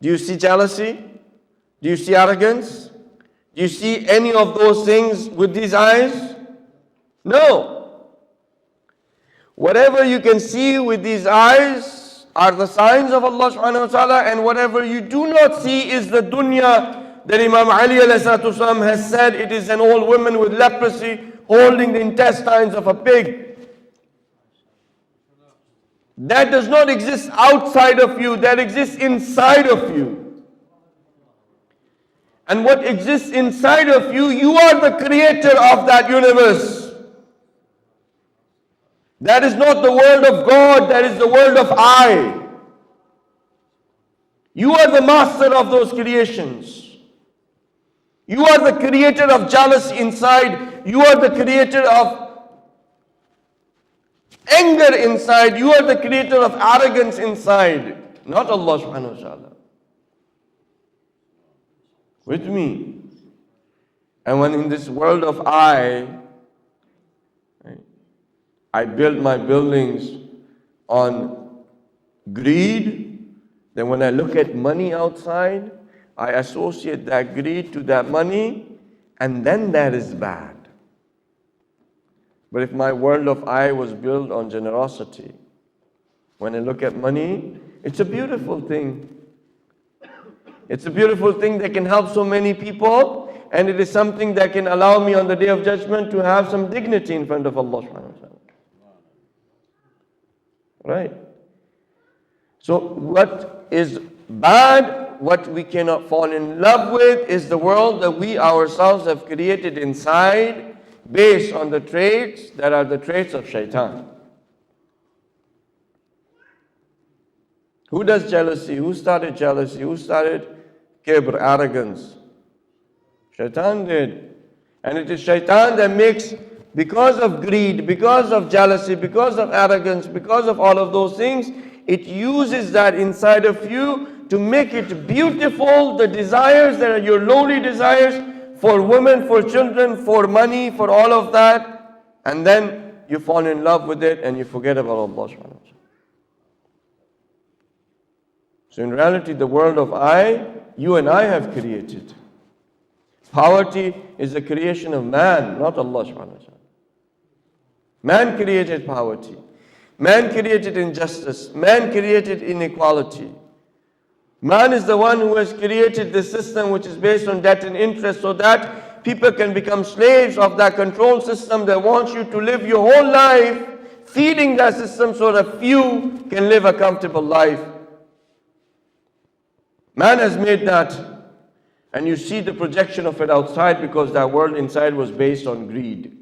Do you see jealousy? Do you see arrogance? Do you see any of those things with these eyes? No. Whatever you can see with these eyes are the signs of Allah subhanahu wa ta'ala, and whatever you do not see is the dunya that Imam Ali ﷺ has said it is an old woman with leprosy holding the intestines of a pig. That does not exist outside of you, that exists inside of you. And what exists inside of you, you are the creator of that universe. That is not the world of God, that is the world of I. You are the master of those creations. You are the creator of jealousy inside. You are the creator of anger inside. You are the creator of arrogance inside. Not Allah subhanahu wa ta'ala. With me. And when in this world of I build my buildings on greed, then when I look at money outside, I associate that greed to that money, and then that is bad. But if my world of I was built on generosity, when I look at money, it's a beautiful thing. It's a beautiful thing that can help so many people, and it is something that can allow me on the Day of Judgment to have some dignity in front of Allah subhanahu wa ta'ala. Right? So what is bad, what we cannot fall in love with, is the world that we ourselves have created inside based on the traits that are the traits of shaitan. Who does jealousy? Who started jealousy? Who started kibr, arrogance? Shaitan did. And it is shaitan that makes, because of greed, because of jealousy, because of arrogance, because of all of those things, it uses that inside of you to make it beautiful, the desires that are your lowly desires, for women, for children, for money, for all of that. And then you fall in love with it and you forget about Allah subhanahu wa ta'ala. So in reality, the world of I, you and I have created. Poverty is a creation of man, not Allah subhanahu wa ta'ala. Man created poverty. Man created injustice. Man created inequality. Man is the one who has created this system which is based on debt and interest, so that people can become slaves of that control system that wants you to live your whole life feeding that system so that few can live a comfortable life. Man has made that, and you see the projection of it outside because that world inside was based on greed.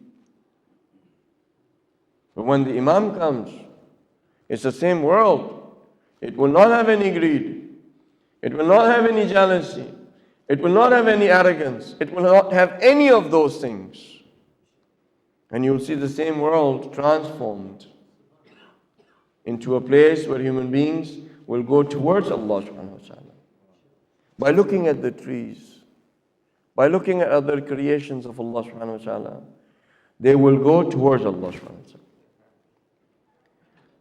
But when the Imam comes, it's the same world. It will not have any greed. It will not have any jealousy. It will not have any arrogance. It will not have any of those things. And you'll see the same world transformed into a place where human beings will go towards Allah subhanahu wa ta'ala. By looking at the trees, by looking at other creations of Allah subhanahu wa ta'ala, they will go towards Allah subhanahu wa ta'ala.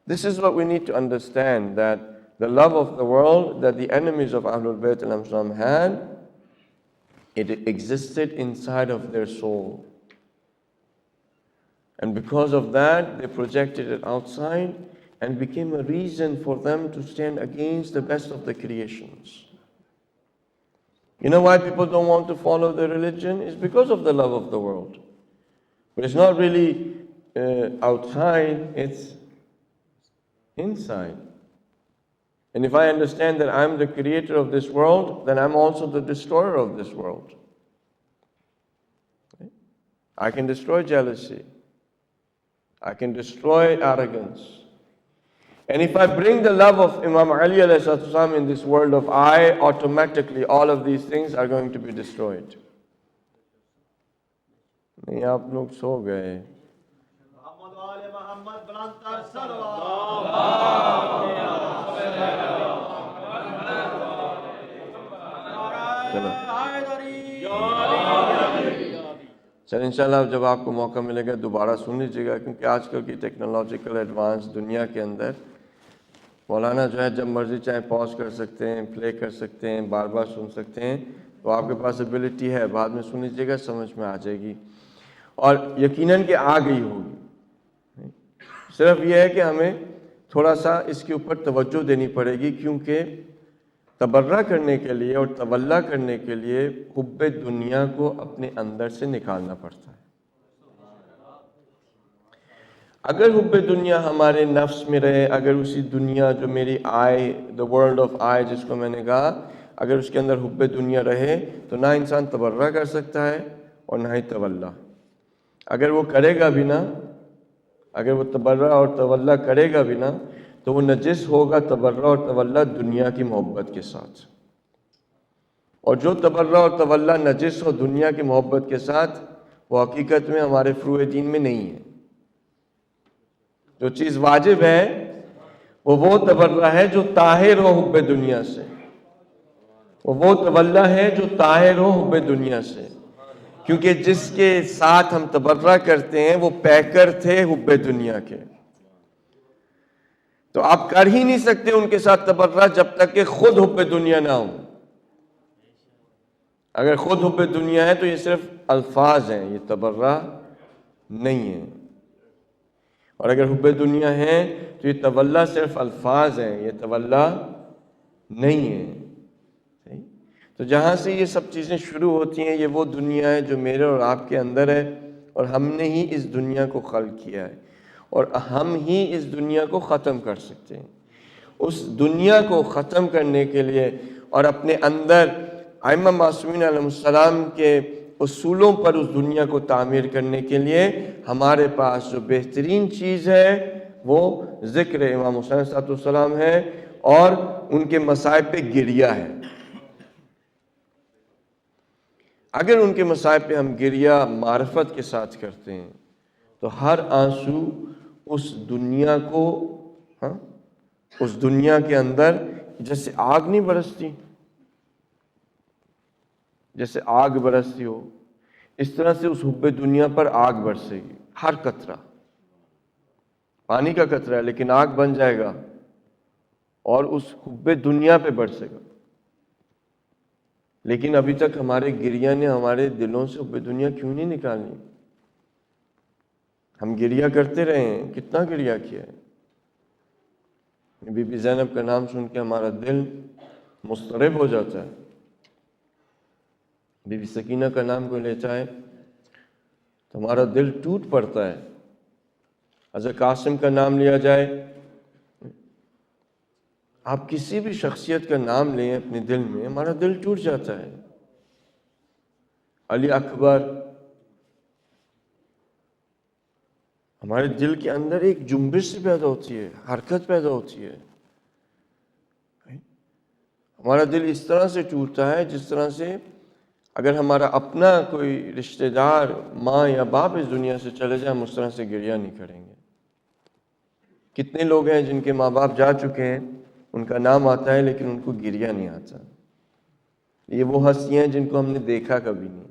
This is what we need to understand, that the love of the world that the enemies of Ahlul Bayt al-Islam had, it existed inside of their soul. And because of that, they projected it outside and became a reason for them to stand against the best of the creations. You know why people don't want to follow the religion? It's because of the love of the world. But it's not really outside, it's inside. And if I understand that I'm the creator of this world, then I'm also the destroyer of this world. I can destroy jealousy. I can destroy arrogance. And if I bring the love of Imam Ali alayhi salam in this world of I, automatically all of these things are going to be destroyed. نہیں آپ لوگ سو گئے. چل انشاءاللہ جب آپ کو موقع ملے گا دوبارہ سن لیجیے گا، کیونکہ آج کل کی ٹیکنالوجیکل ایڈوانس دنیا کے اندر مولانا جو ہے جب مرضی چاہے پاز کر سکتے ہیں، پلے کر سکتے ہیں، بار بار سن سکتے ہیں. تو آپ کے پاس ایبلٹی ہے، بعد میں سن لیجیے گا، سمجھ میں آ جائے گی اور یقیناً کہ آ گئی ہوگی. صرف یہ ہے کہ ہمیں تھوڑا سا اس کے اوپر توجہ دینی پڑے گی، کیونکہ تبرہ کرنے کے لیے اور تولا کرنے کے لیے حب دنیا کو اپنے اندر سے نکالنا پڑتا ہے. اگر حب دنیا ہمارے نفس میں رہے، اگر اسی دنیا جو میری آئی، دا ورلڈ آف آئی جس کو میں نے کہا، اگر اس کے اندر حب دنیا رہے تو نہ انسان تبرہ کر سکتا ہے اور نہ ہی تولا. اگر وہ کرے گا بھی نا، اگر وہ تبرہ اور تولا کرے گا بھی نا، تو وہ نجس ہوگا تبرہ اور تولا دنیا کی محبت کے ساتھ. اور جو تبرہ اور تولا نجس ہو دنیا کی محبت کے ساتھ، وہ حقیقت میں ہمارے فروع دین میں نہیں ہے. جو چیز واجب ہے وہ تبرہ ہے جو طاہر ہو حب دنیا سے، وہ تولا ہے جو طاہر ہو حب دنیا سے. کیونکہ جس کے ساتھ ہم تبرہ کرتے ہیں وہ پیکر تھے حب دنیا کے. تو آپ کر ہی نہیں سکتے ان کے ساتھ تبرہ جب تک کہ خود حب دنیا نہ ہو. اگر خود حب دنیا ہے تو یہ صرف الفاظ ہیں، یہ تبرہ نہیں ہے. اور اگر حب دنیا ہے تو یہ تولا صرف الفاظ ہیں، یہ تولا نہیں ہے. تو جہاں سے یہ سب چیزیں شروع ہوتی ہیں، یہ وہ دنیا ہے جو میرے اور آپ کے اندر ہے، اور ہم نے ہی اس دنیا کو خلق کیا ہے، اور ہم ہی اس دنیا کو ختم کر سکتے ہیں. اس دنیا کو ختم کرنے کے لیے اور اپنے اندر ائمہ معصومین علیہ السلام کے اصولوں پر اس دنیا کو تعمیر کرنے کے لیے ہمارے پاس جو بہترین چیز ہے وہ ذکر امام حسین صلی اللہ علیہ وسلم ہے اور ان کے مصائب پہ گریہ ہے. اگر ان کے مصائب پہ ہم گریہ معرفت کے ساتھ کرتے ہیں تو ہر آنسو اس دنیا کو اس دنیا کے اندر جیسے آگ نہیں برستی، جیسے آگ برستی ہو، اس طرح سے اس حب دنیا پر آگ برسے گی. ہر قطرہ پانی کا قطرہ ہے لیکن آگ بن جائے گا اور اس حب دنیا پہ برسے گا. لیکن ابھی تک ہمارے گریہ نے ہمارے دلوں سے حب دنیا کیوں نہیں نکالنی؟ ہم گریہ کرتے رہے ہیں، کتنا گریہ کیا ہے. بی بی زینب کا نام سن کے ہمارا دل مضطرب ہو جاتا ہے. بی بی سکینہ کا نام کوئی لیتا ہے تو ہمارا دل ٹوٹ پڑتا ہے. حضرت قاسم کا نام لیا جائے، آپ کسی بھی شخصیت کا نام لیں اپنے دل میں، ہمارا دل ٹوٹ جاتا ہے. علی اکبر، ہمارے دل کے اندر ایک جنبش سے پیدا ہوتی ہے، حرکت پیدا ہوتی ہے. ہمارا دل اس طرح سے ٹوٹتا ہے جس طرح سے اگر ہمارا اپنا کوئی رشتہ دار ماں یا باپ اس دنیا سے چلے جائے، ہم اس طرح سے گریہ نہیں کریں گے. کتنے لوگ ہیں جن کے ماں باپ جا چکے ہیں، ان کا نام آتا ہے لیکن ان کو گریہ نہیں آتا. یہ وہ ہستیاں ہیں جن کو ہم نے دیکھا کبھی نہیں،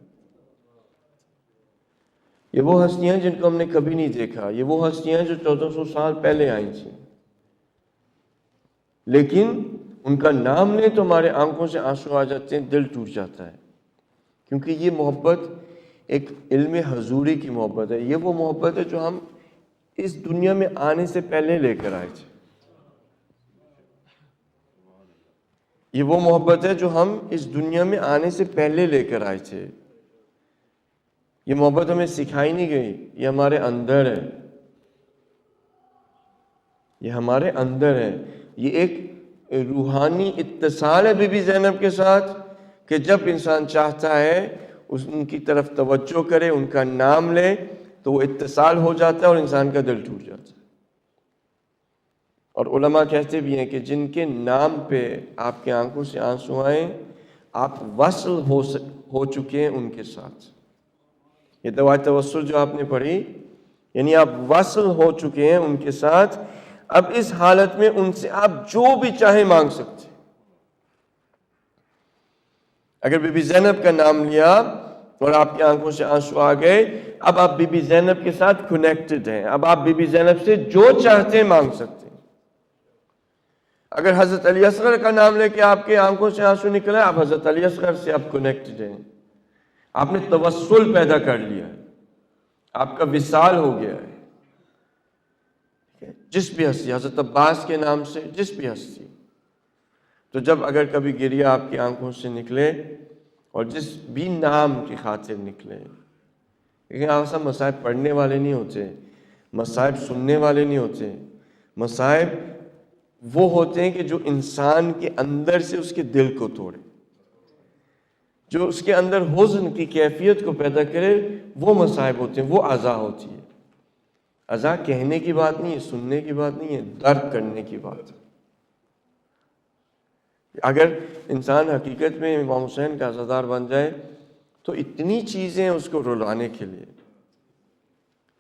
یہ وہ ہستیاں ہیں جن کو ہم نے کبھی نہیں دیکھا، یہ وہ ہستیاں ہیں جو 1400 سال پہلے آئی تھیں، لیکن ان کا نام لیں تو ہمارے آنکھوں سے آنسو آ جاتے ہیں، دل ٹوٹ جاتا ہے. کیونکہ یہ محبت ایک علم حضوری کی محبت ہے. یہ وہ محبت ہے جو ہم اس دنیا میں آنے سے پہلے لے کر آئے تھے. یہ وہ محبت ہے جو ہم اس دنیا میں آنے سے پہلے لے کر آئے تھے. یہ محبت ہمیں سکھائی نہیں گئی، یہ ہمارے اندر ہے، یہ ہمارے اندر ہے. یہ ایک روحانی اتصال ہے بی بی زینب کے ساتھ کہ جب انسان چاہتا ہے ان کی طرف توجہ کرے، ان کا نام لے تو وہ اتصال ہو جاتا ہے اور انسان کا دل ٹوٹ جاتا ہے. اور علماء کہتے بھی ہیں کہ جن کے نام پہ آپ کے آنکھوں سے آنسو آئیں آپ وصل ہو چکے ہیں ان کے ساتھ. یہ دعائے توسل جو آپ نے پڑھی یعنی آپ وصل ہو چکے ہیں ان کے ساتھ. اب اس حالت میں ان سے آپ جو بھی چاہیں مانگ سکتے ہیں. اگر بی بی زینب کا نام لیا اور آپ کی آنکھوں سے آنسو آ گئے, اب آپ بی بی زینب کے ساتھ کنیکٹڈ ہیں. اب آپ بی بی زینب سے جو چاہتے ہیں مانگ سکتے ہیں. اگر حضرت علی اصغر کا نام لے کے آپ کے آنکھوں سے آنسو نکلا, آپ حضرت علی اصغر سے آپ کنیکٹڈ ہیں. آپ نے توسل پیدا کر لیا ہے, آپ کا وصال ہو گیا ہے. جس بھی ہستی, حضرت عباس کے نام سے جس بھی ہستی. تو جب اگر کبھی گریہ آپ کی آنکھوں سے نکلے اور جس بھی نام کی خاطر نکلے, لیکن آپ سب مصائب پڑھنے والے نہیں ہوتے, مصائب سننے والے نہیں ہوتے. مصائب وہ ہوتے ہیں کہ جو انسان کے اندر سے اس کے دل کو توڑے, جو اس کے اندر حزن کی کیفیت کو پیدا کرے, وہ مصائب ہوتے ہیں, وہ عزا ہوتی ہے. عزا کہنے کی بات نہیں ہے, سننے کی بات نہیں ہے, درک کرنے کی بات ہے. اگر انسان حقیقت میں امام حسین کا عزادار بن جائے تو اتنی چیزیں اس کو رلانے کے لیے,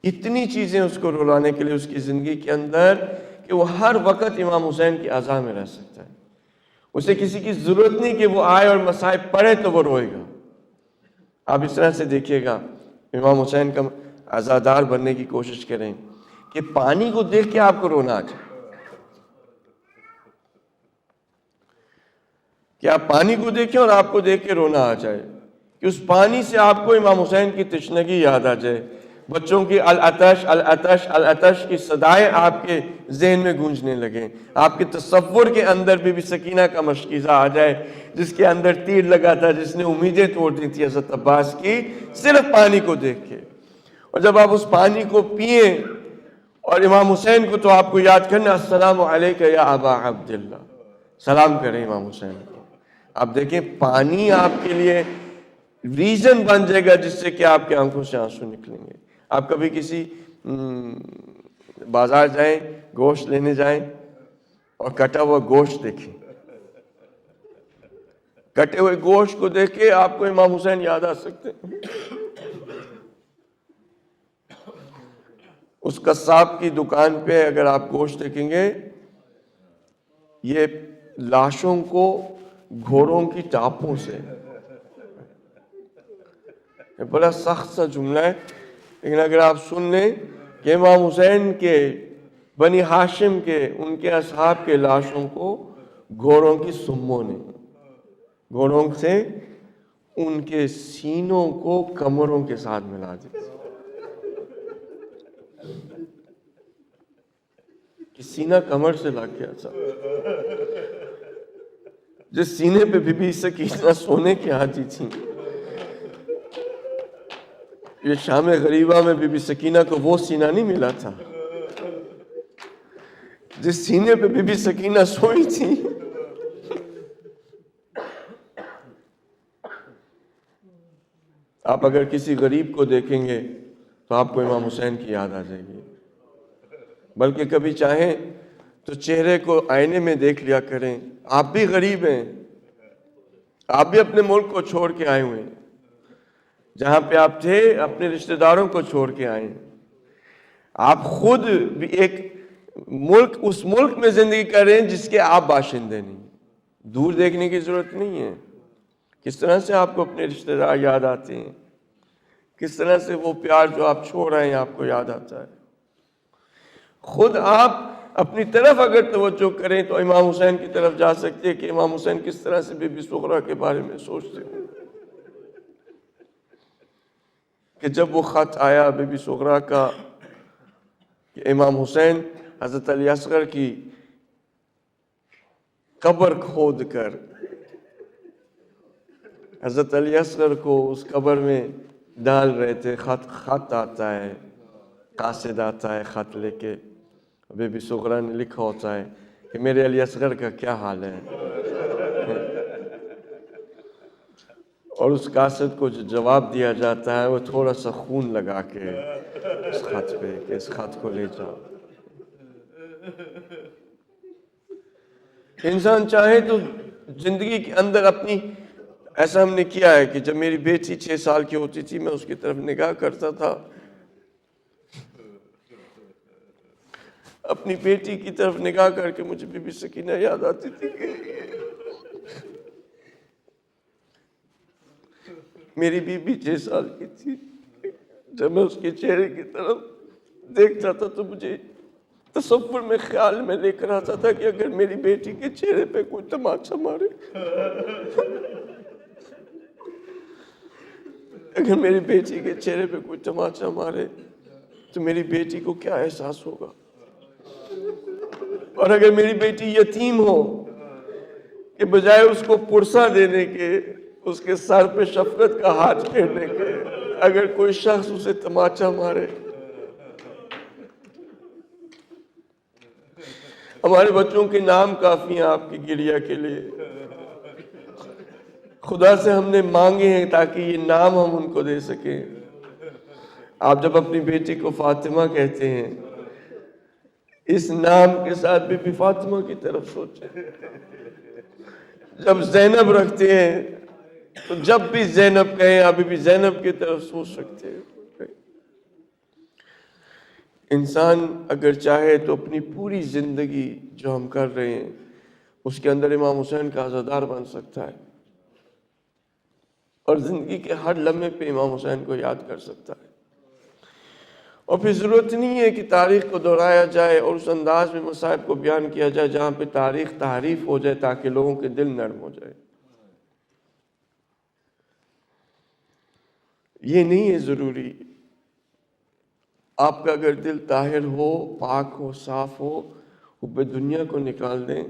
اتنی چیزیں اس کو رلانے کے لیے اس کی زندگی کے اندر کہ وہ ہر وقت امام حسین کی عزا میں رہ سکتا ہے. اسے کسی کی ضرورت نہیں کہ وہ آئے اور مصائب پڑھے تو وہ روئے گا. آپ اس طرح سے دیکھیے گا, امام حسین کا عزادار بننے کی کوشش کریں کہ پانی کو دیکھ کے آپ کو رونا آ جائے, کہ آپ پانی کو دیکھیں اور آپ کو دیکھ کے رونا آ جائے, کہ اس پانی سے آپ کو امام حسین کی تشنگی یاد آ جائے. بچوں کی العطش العطش العطش کی صدائیں آپ کے ذہن میں گونجنے لگیں. آپ کے تصور کے اندر بی بی سکینہ کا مشکیزہ آ جائے, جس کے اندر تیر لگا تھا, جس نے امیدیں توڑ دی تھی حضرت عباس کی, صرف پانی کو دیکھ کے. اور جب آپ اس پانی کو پئیں اور امام حسین کو تو آپ کو یاد کرنا, السلام علیکہ یا ابا عبداللہ, سلام کریں امام حسین کو. آپ دیکھیں پانی آپ کے لیے ریزن بن جائے گا جس سے کہ آپ کے آنکھوں سے آنسو نکلیں گے. آپ کبھی کسی بازار جائیں, گوشت لینے جائیں اور کٹا ہوا گوشت دیکھیں, کٹے ہوئے گوشت کو دیکھ کے آپ کو امام حسین یاد آ سکتے ہیں. اس قصاب کی دکان پہ اگر آپ گوشت دیکھیں گے, یہ لاشوں کو گھوڑوں کی ٹاپوں سے, یہ بڑا سخت سا جملہ ہے, لیکن اگر آپ سن لیں کہ امام حسین کے بنی ہاشم کے ان کے اصحاب کے لاشوں کو گھوڑوں کی سموں نے, گھوڑوں سے ان کے سینوں کو کمروں کے ساتھ ملا دیا, کہ سینہ کمر سے لگ گیا تھا. جس سینے پہ بی بی سکینہ سونے کی عادی تھی, یہ شام غریبہ میں بی بی سکینہ کو وہ سینہ نہیں ملا تھا جس سینے پہ بی بی سکینہ سوئی تھی. آپ اگر کسی غریب کو دیکھیں گے تو آپ کو امام حسین کی یاد آ جائے گی. بلکہ کبھی چاہیں تو چہرے کو آئینے میں دیکھ لیا کریں. آپ بھی غریب ہیں, آپ بھی اپنے ملک کو چھوڑ کے آئے ہوئے ہیں, جہاں پہ آپ تھے اپنے رشتہ داروں کو چھوڑ کے آئے ہیں. آپ خود بھی ایک ملک, اس ملک میں زندگی کر رہے ہیں جس کے آپ باشندے نہیں. دور دیکھنے کی ضرورت نہیں ہے. کس طرح سے آپ کو اپنے رشتہ دار یاد آتے ہیں, کس طرح سے وہ پیار جو آپ چھوڑ رہے ہیں آپ کو یاد آتا ہے. خود آپ اپنی طرف اگر توجہ کریں تو امام حسین کی طرف جا سکتے ہیں کہ امام حسین کس طرح سے بی بی سغرا کے بارے میں سوچتے ہیں, کہ جب وہ خط آیا بی بی سغرا کا کہ امام حسین حضرت علی اصغر کی قبر کھود کر حضرت علی اصغر کو اس قبر میں ڈال رہے تھے. خط آتا ہے, قاصد آتا ہے خط لے کے, بی بی سغرا نے لکھا ہوتا ہے کہ میرے علی اصغر کا کیا حال ہے. اور اس قاصد کو جو جواب دیا جاتا ہے وہ تھوڑا سا خون لگا کے اس خط پہ کہ اس خط کو لے جاؤ. انسان چاہے تو زندگی کے اندر اپنی، ایسا ہم نے کیا ہے کہ جب میری بیٹی 6 سال کی ہوتی تھی میں اس کی طرف نگاہ کرتا تھا، اپنی بیٹی کی طرف نگاہ کر کے مجھے بی بی سکینہ یاد آتی تھی کہ میری بیوی 6 سال کی تھی. جب میں اس کے چہرے کی طرف دیکھتا تھا تو مجھے تصور میں خیال میں لے کر آتا تھا کہ اگر میری بیٹی کے چہرے پہ کوئی تماچا مارے، اگر میری بیٹی کے چہرے پہ کوئی تماچا مارے تو میری بیٹی کو کیا احساس ہوگا. اور اگر میری بیٹی یتیم ہو کہ بجائے اس کو پرسہ دینے کے، اس کے سر پہ شفقت کا ہاتھ پھیرنے کے، اگر کوئی شخص اسے تماچا مارے. ہمارے بچوں کے نام کافی ہیں آپ کی گریہ کے لیے. خدا سے ہم نے مانگے ہیں تاکہ یہ نام ہم ان کو دے سکیں. آپ جب اپنی بیٹی کو فاطمہ کہتے ہیں، اس نام کے ساتھ بی بی فاطمہ کی طرف سوچیں. جب زینب رکھتے ہیں تو جب بھی زینب کہیں آپ بی بی زینب کی طرف سوچ سکتے ہیں. انسان اگر چاہے تو اپنی پوری زندگی جو ہم کر رہے ہیں اس کے اندر امام حسین کا عزادار بن سکتا ہے، اور زندگی کے ہر لمحے پہ امام حسین کو یاد کر سکتا ہے. اور پھر ضرورت نہیں ہے کہ تاریخ کو دہرایا جائے اور اس انداز میں مصائب کو بیان کیا جائے جہاں پہ تاریخ تعریف ہو جائے تاکہ لوگوں کے دل نرم ہو جائے. یہ نہیں ہے ضروری. آپ کا اگر دل طاہر ہو، پاک ہو، صاف ہو، حب دنیا کو نکال دیں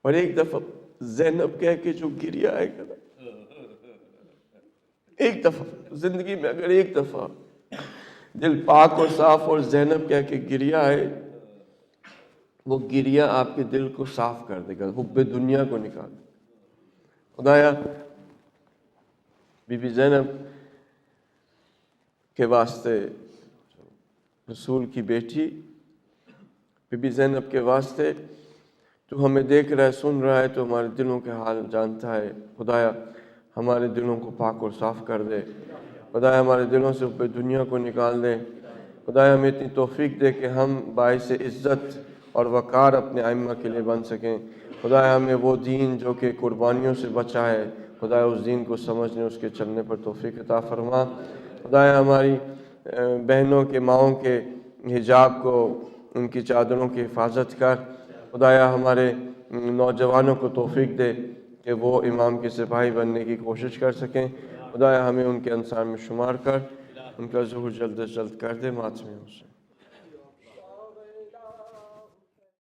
اور ایک دفعہ زینب کہہ کے جو گریہ آئے گا، ایک دفعہ زندگی میں اگر ایک دفعہ دل پاک اور صاف اور زینب کہہ کے گریہ آئے، وہ گریہ آپ کے دل کو صاف کر دے گا، حب دنیا کو نکال دے گا. خدایا بی بی زینب کے واسطے، رسول کی بیٹی بی بی زینب کے واسطے، تو ہمیں دیکھ رہا ہے، سن رہا ہے، تو ہمارے دلوں کے حال جانتا ہے. خدایا ہمارے دلوں کو پاک اور صاف کر دے. خدایا ہمارے دلوں سے حب دنیا کو نکال دے. خدایا ہمیں اتنی توفیق دے کہ ہم باعث عزت اور وقار اپنے ائمہ کے لیے بن سکیں. خدایا ہمیں وہ دین جو کہ قربانیوں سے بچا ہے، خدایا اس دین کو سمجھنے، اس کے چلنے پر توفیق عطا فرما. خدایا ہماری بہنوں کے، ماؤں کے حجاب کو، ان کی چادروں کی حفاظت کر. خدایا ہمارے نوجوانوں کو توفیق دے کہ وہ امام کے سپاہی بننے کی کوشش کر سکیں. خدایا ہمیں ان کے انصار میں شمار کر، ان کا ظہور جلد از جلد کر دے. ماتم حسین.